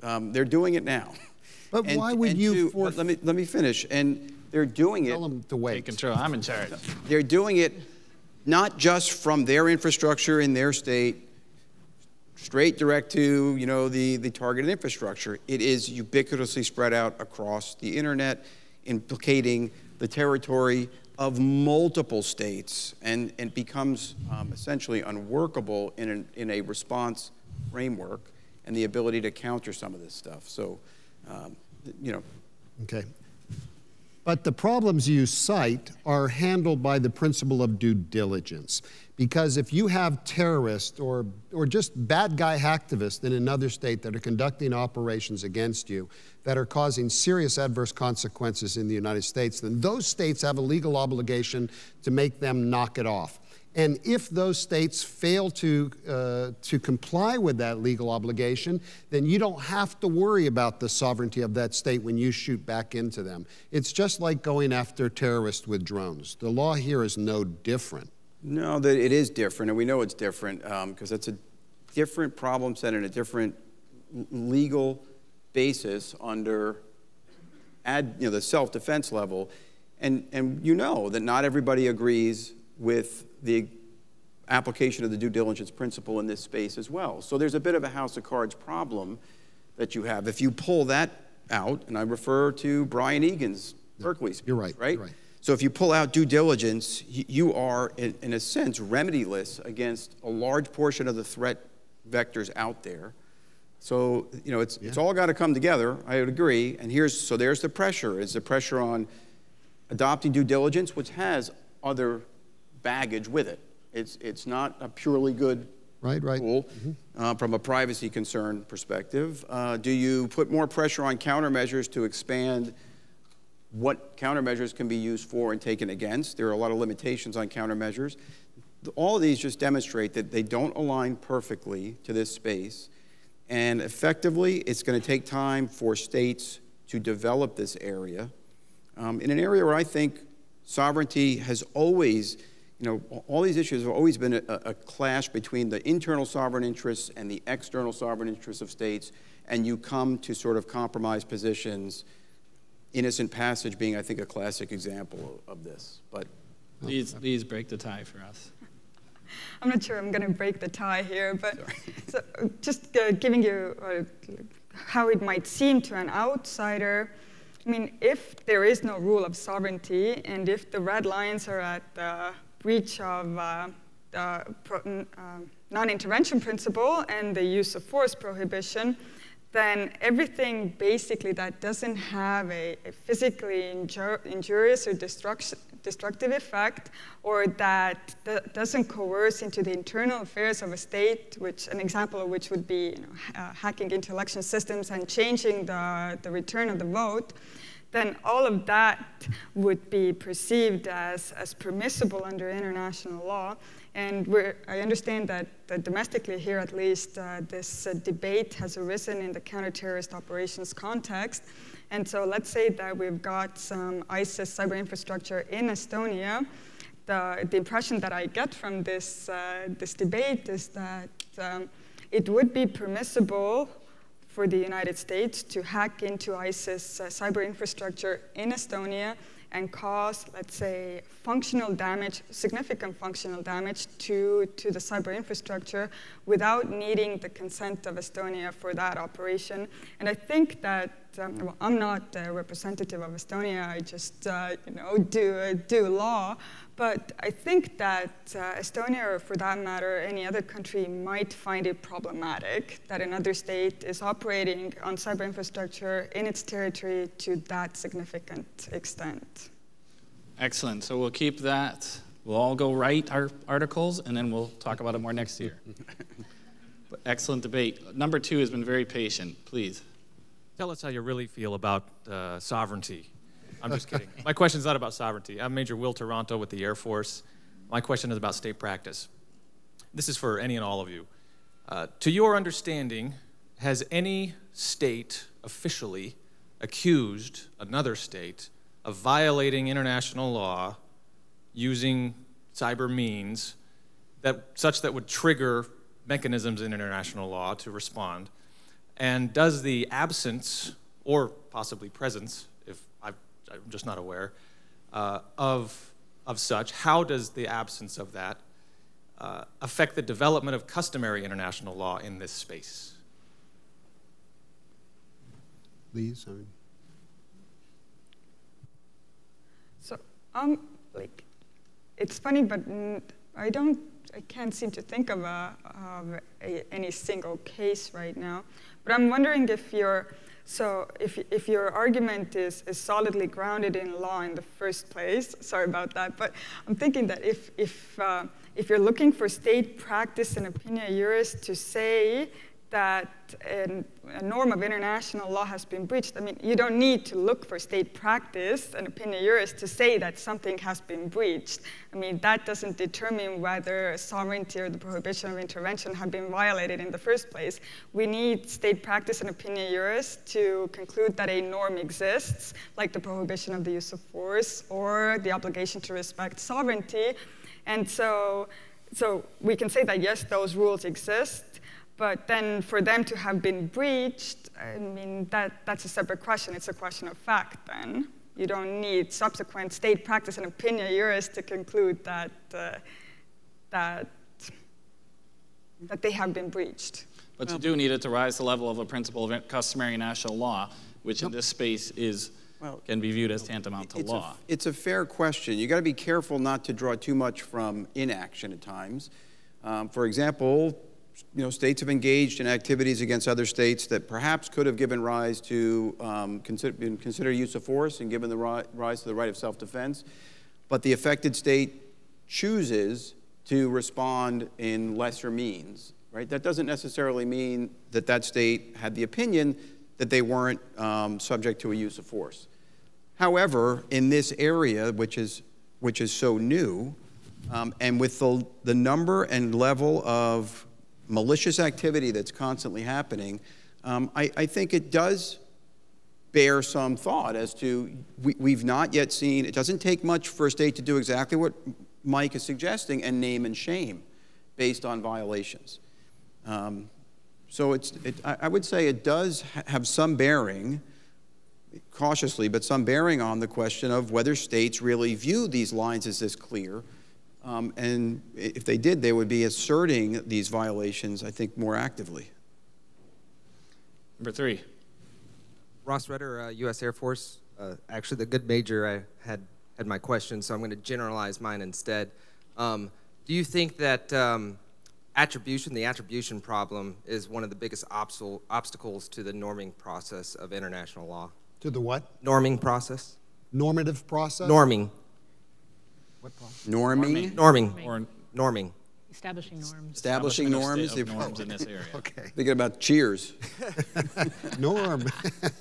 They're doing it now. But why would you force... Let me finish. And they're doing it... Tell them to wait. Take control. I'm in charge. They're doing it not just from their infrastructure in their state, straight direct to, the targeted infrastructure. It is ubiquitously spread out across the internet, implicating the territory of multiple states, and becomes essentially unworkable in a response framework and the ability to counter some of this stuff. So, Okay. But the problems you cite are handled by the principle of due diligence. Because if you have terrorists or just bad guy hacktivists in another state that are conducting operations against you that are causing serious adverse consequences in the United States, then those states have a legal obligation to make them knock it off. And if those states fail to comply with that legal obligation, then you don't have to worry about the sovereignty of that state when you shoot back into them. It's just like going after terrorists with drones. The law here is no different. No, it is different, and we know it's different because it's a different problem set and a different legal basis under the self-defense level. And you know that not everybody agrees with the application of the due diligence principle in this space as well. So there's a bit of a house of cards problem that you have. If you pull that out, and I refer to Brian Egan's Berkeley speech, You're right. So if you pull out due diligence, you are, in a sense, remediless against a large portion of the threat vectors out there. So, it's all got to come together, I would agree. And there's the pressure. It's the pressure on adopting due diligence, which has other baggage with it. It's not a purely good tool from a privacy concern perspective. Do you put more pressure on countermeasures to expand what countermeasures can be used for and taken against? There are a lot of limitations on countermeasures. All of these just demonstrate that they don't align perfectly to this space. And effectively, it's going to take time for states to develop this area in an area where I think sovereignty has always, all these issues have always been a clash between the internal sovereign interests and the external sovereign interests of states, and you come to sort of compromise positions, innocent passage being, I think, a classic example of this. But Please break the tie for us. I'm not sure I'm going to break the tie here, but so just giving you how it might seem to an outsider. I mean, if there is no rule of sovereignty, and if the red lines are at the breach of non-intervention principle and the use of force prohibition, then everything basically that doesn't have a physically injurious or destructive effect, or that doesn't coerce into the internal affairs of a state, which an example of which would be hacking into election systems and changing the return of the vote, then all of that would be perceived as permissible under international law. And I understand that domestically here, at least, this debate has arisen in the counter-terrorist operations context. And so let's say that we've got some ISIS cyber infrastructure in Estonia. The impression that I get from this debate is that it would be permissible for the United States to hack into ISIS cyber infrastructure in Estonia and cause, let's say, functional damage, significant functional damage to the cyber infrastructure without needing the consent of Estonia for that operation. And I think that well, I'm not a representative of Estonia. I just, do law. But I think that Estonia, or for that matter, any other country, might find it problematic that another state is operating on cyber infrastructure in its territory to that significant extent. Excellent. So we'll keep that. We'll all go write our articles, and then we'll talk about it more next year. But excellent debate. Number 2 has been very patient. Please. Tell us how you really feel about sovereignty. I'm just kidding. My question's not about sovereignty. I'm Major Will Toronto with the Air Force. My question is about state practice. This is for any and all of you. To your understanding, has any state officially accused another state of violating international law using cyber means such that would trigger mechanisms in international law to respond? And does the absence, or possibly presence, if I'm just not aware, of such, how does the absence of that affect the development of customary international law in this space? Please. So, it's funny, but I can't seem to think of any single case right now. But I'm wondering if your argument is solidly grounded in law in the first place. Sorry about that, but I'm thinking that if you're looking for state practice and opinion juris to say that a norm of international law has been breached, I mean, you don't need to look for state practice and opinion juris to say that something has been breached. I mean, that doesn't determine whether sovereignty or the prohibition of intervention have been violated in the first place. We need state practice and opinion juris to conclude that a norm exists, like the prohibition of the use of force or the obligation to respect sovereignty. And so we can say that, yes, those rules exist, but then for them to have been breached, I mean, that's a separate question. It's a question of fact then. You don't need subsequent state practice and opinion juris to conclude that they have been breached. But you do need it to rise to the level of a principle of customary national law, which in this space can be viewed as tantamount to law. It's a fair question. You got to be careful not to draw too much from inaction at times. For example, states have engaged in activities against other states that perhaps could have given rise to consider use of force and given the rise to the right of self-defense, but the affected state chooses to respond in lesser means, right? That doesn't necessarily mean that that state had the opinion that they weren't subject to a use of force. However, in this area, which is so new, and with the number and level of malicious activity that's constantly happening, I think it does bear some thought as to, we've not yet seen, it doesn't take much for a state to do exactly what Mike is suggesting and name and shame based on violations. So I would say it does have some bearing, cautiously, but some bearing on the question of whether states really view these lines as this clear. And if they did, they would be asserting these violations, I think, more actively. Number 3. Ross Rutter, U.S. Air Force. Actually, the good major I had my question, so I'm going to generalize mine instead. Do you think that the attribution problem is one of the biggest obstacles to the norming process of international law? To the what? Norming process. Normative process? Norming. What process? Norming? Norming. Or norming. Establishing norms. Establishing norms? Of norms in this area. Okay. Thinking about Cheers. Norm.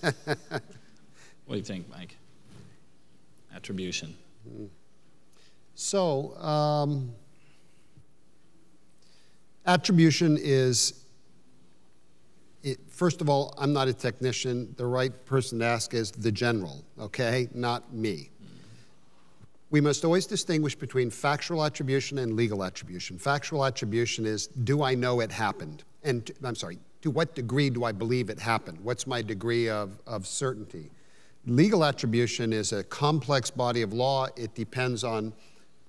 What do you think, Mike? Attribution. So, attribution is, first of all, I'm not a technician. The right person to ask is the general, okay? Not me. We must always distinguish between factual attribution and legal attribution. Factual attribution is, do I know it happened? And, to what degree do I believe it happened? What's my degree of certainty? Legal attribution is a complex body of law. It depends on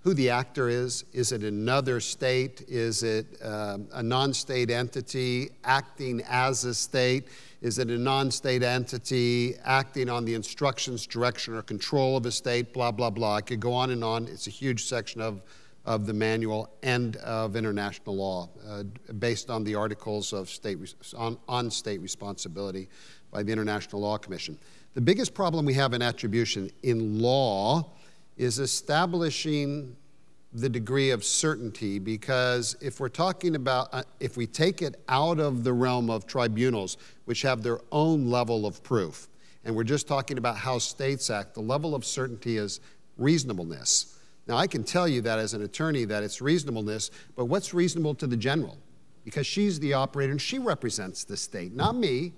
who the actor is. Is it another state? Is it a non-state entity acting as a state? Is it a non-state entity acting on the instructions, direction, or control of a state? Blah, blah, blah. I could go on and on. It's a huge section of the manual and of international law based on the articles of on state responsibility by the International Law Commission. The biggest problem we have in attribution in law is establishing the degree of certainty, because if we're talking about, if we take it out of the realm of tribunals, which have their own level of proof, and we're just talking about how states act, the level of certainty is reasonableness. Now, I can tell you that as an attorney that it's reasonableness, but what's reasonable to the general? Because she's the operator and she represents the state, not me,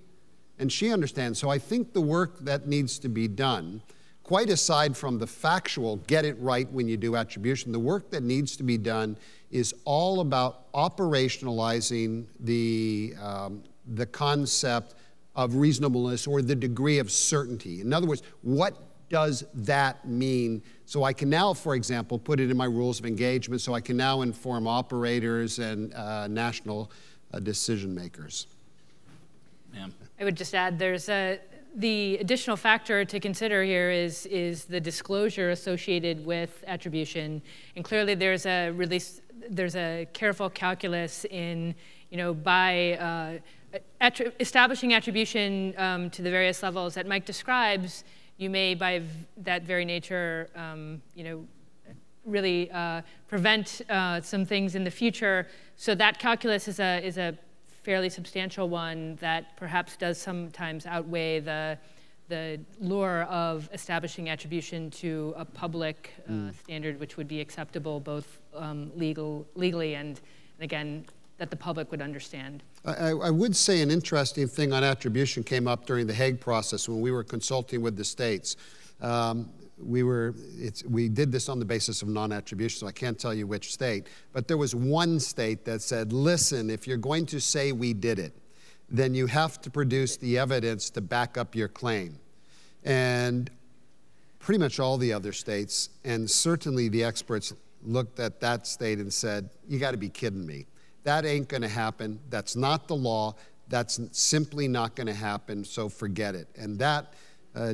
and she understands. So I think the work that needs to be done, quite aside from the factual, get it right when you do attribution, the work that needs to be done is all about operationalizing the concept of reasonableness or the degree of certainty. In other words, what does that mean? So I can now, for example, put it in my rules of engagement, so I can now inform operators and national decision makers. Ma'am. I would just add the additional factor to consider here is the disclosure associated with attribution, and clearly there's a careful calculus in, by establishing attribution to the various levels that Mike describes. You may, by that very nature, really prevent some things in the future. So that calculus is a fairly substantial one that perhaps does sometimes outweigh the lure of establishing attribution to a public standard, which would be acceptable both legally and again, that the public would understand. I would say an interesting thing on attribution came up during the Hague process when we were consulting with the states. We did this on the basis of non-attribution, so I can't tell you which state, but there was one state that said, listen, if you're going to say we did it, then you have to produce the evidence to back up your claim. And pretty much all the other states, and certainly the experts, looked at that state and said, you got to be kidding me. That ain't going to happen. That's not the law. That's simply not going to happen, so forget it. And that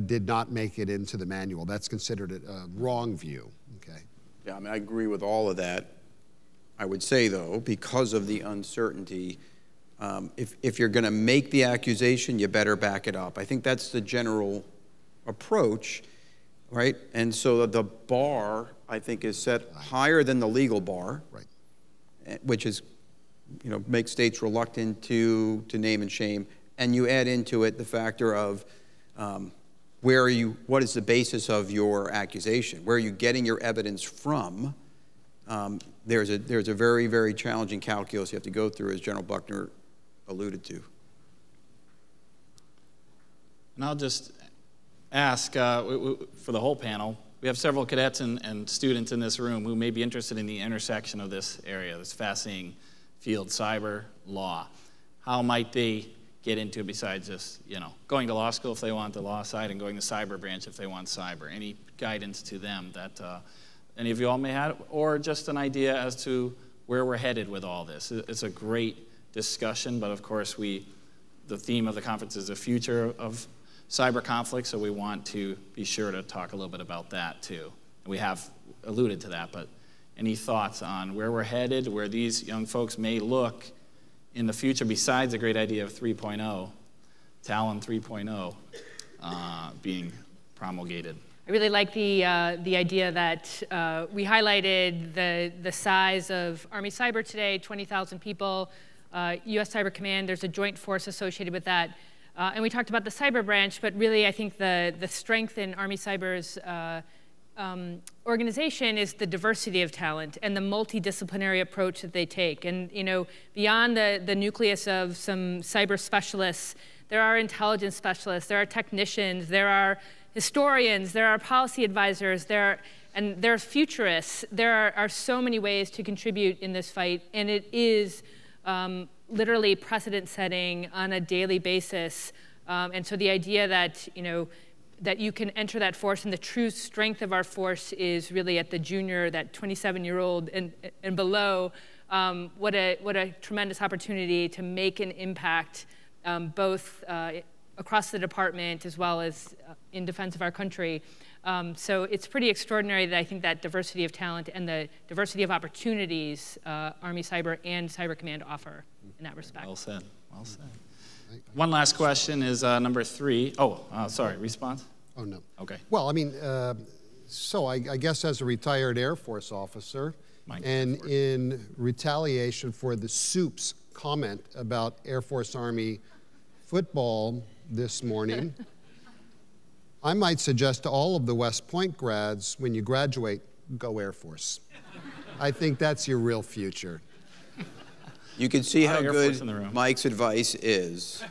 did not make it into the manual. That's considered a wrong view. Okay. Yeah, I mean, I agree with all of that. I would say, though, because of the uncertainty, if you're going to make the accusation, you better back it up. I think that's the general approach, right? And so the bar, I think, is set higher than the legal bar, right? Which is, makes states reluctant to name and shame. And you add into it the factor of what is the basis of your accusation? Where are you getting your evidence from? There's a very, very challenging calculus you have to go through, as General Buckner alluded to. And I'll just ask, for the whole panel, we have several cadets and students in this room who may be interested in the intersection of this area, this fascinating field, cyber law. How might they get into it besides just, going to law school if they want the law side and going to cyber branch if they want cyber? Any guidance to them that any of you all may have, or just an idea as to where we're headed with all this? It's a great discussion, but of course the theme of the conference is the future of cyber conflict, so we want to be sure to talk a little bit about that too. And we have alluded to that, but any thoughts on where we're headed, where these young folks may look in the future besides the great idea of 3.0, Tallinn 3.0 being promulgated? I really like the idea that we highlighted the size of Army Cyber today, 20,000 people, U.S. Cyber Command, there's a joint force associated with that. And we talked about the cyber branch, but really I think the strength in Army Cyber's organization is the diversity of talent and the multidisciplinary approach that they take. And beyond the nucleus of some cyber specialists, there are intelligence specialists, there are technicians, there are historians, there are policy advisors, there are futurists. There are so many ways to contribute in this fight, and it is literally precedent setting on a daily basis. And so the idea that that you can enter that force, and the true strength of our force is really at the junior, that 27-year-old and below. What a tremendous opportunity to make an impact, both across the department as well as in defense of our country. So it's pretty extraordinary that I think that diversity of talent and the diversity of opportunities Army Cyber and Cyber Command offer in that respect. Well said. Well said. One last question is number 3. Oh, sorry, response? Oh, no. Okay. Well, I mean, so I guess as a retired Air Force officer, and in retaliation for the Soup's comment about Air Force Army football this morning, I might suggest to all of the West Point grads, when you graduate, go Air Force. I think that's your real future. You can see how good room. Mike's advice is.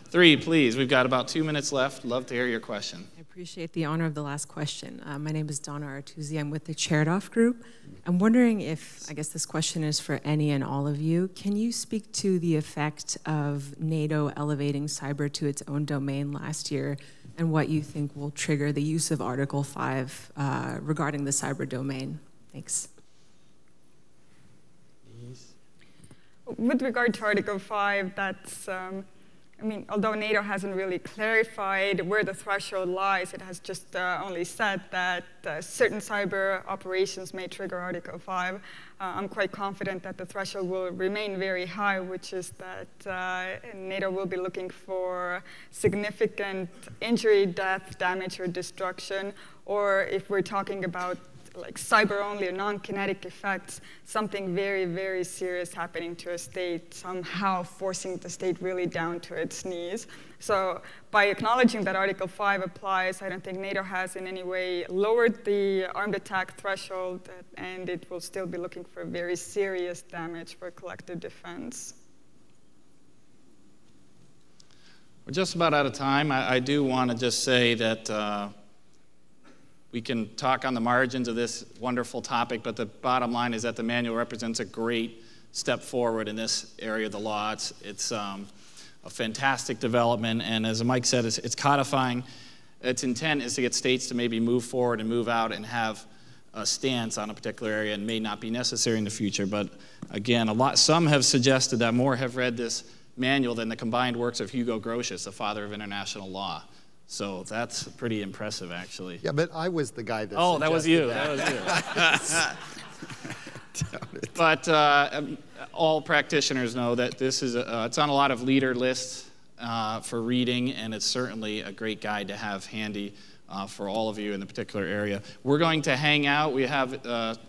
3, please. We've got about 2 minutes left. Love to hear your question. I appreciate the honor of the last question. My name is Donna Artuzzi. I'm with the Chaired-Off Group. I'm wondering if, I guess this question is for any and all of you, can you speak to the effect of NATO elevating cyber to its own domain last year and what you think will trigger the use of Article 5 regarding the cyber domain? Thanks. With regard to Article 5, that's, I mean, although NATO hasn't really clarified where the threshold lies, it has just only said that certain cyber operations may trigger Article 5. I'm quite confident that the threshold will remain very high, which is that NATO will be looking for significant injury, death, damage, or destruction, or if we're talking about like cyber-only or non-kinetic effects, something very, very serious happening to a state, somehow forcing the state really down to its knees. So by acknowledging that Article 5 applies, I don't think NATO has in any way lowered the armed attack threshold, and it will still be looking for very serious damage for collective defense. We're just about out of time. I do want to just say that we can talk on the margins of this wonderful topic, but the bottom line is that the manual represents a great step forward in this area of the law. It's a fantastic development, and as Mike said, it's codifying. Its intent is to get states to maybe move forward and move out and have a stance on a particular area, and may not be necessary in the future. But again, some have suggested that more have read this manual than the combined works of Hugo Grotius, the father of international law. So that's pretty impressive, actually. Yeah, but I was the guy that Oh, that was you. That was you. But all practitioners know that this is it's on a lot of leader lists for reading, and it's certainly a great guide to have handy for all of you in the particular area. We're going to hang out. We have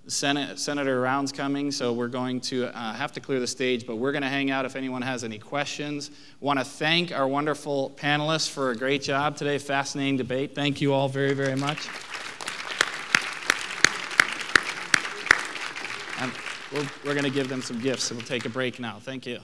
Senator Rounds coming, so we're going to have to clear the stage, but we're going to hang out if anyone has any questions. Want to thank our wonderful panelists for a great job today. Fascinating debate. Thank you all very, very much. And we're going to give them some gifts, so we'll take a break now. Thank you.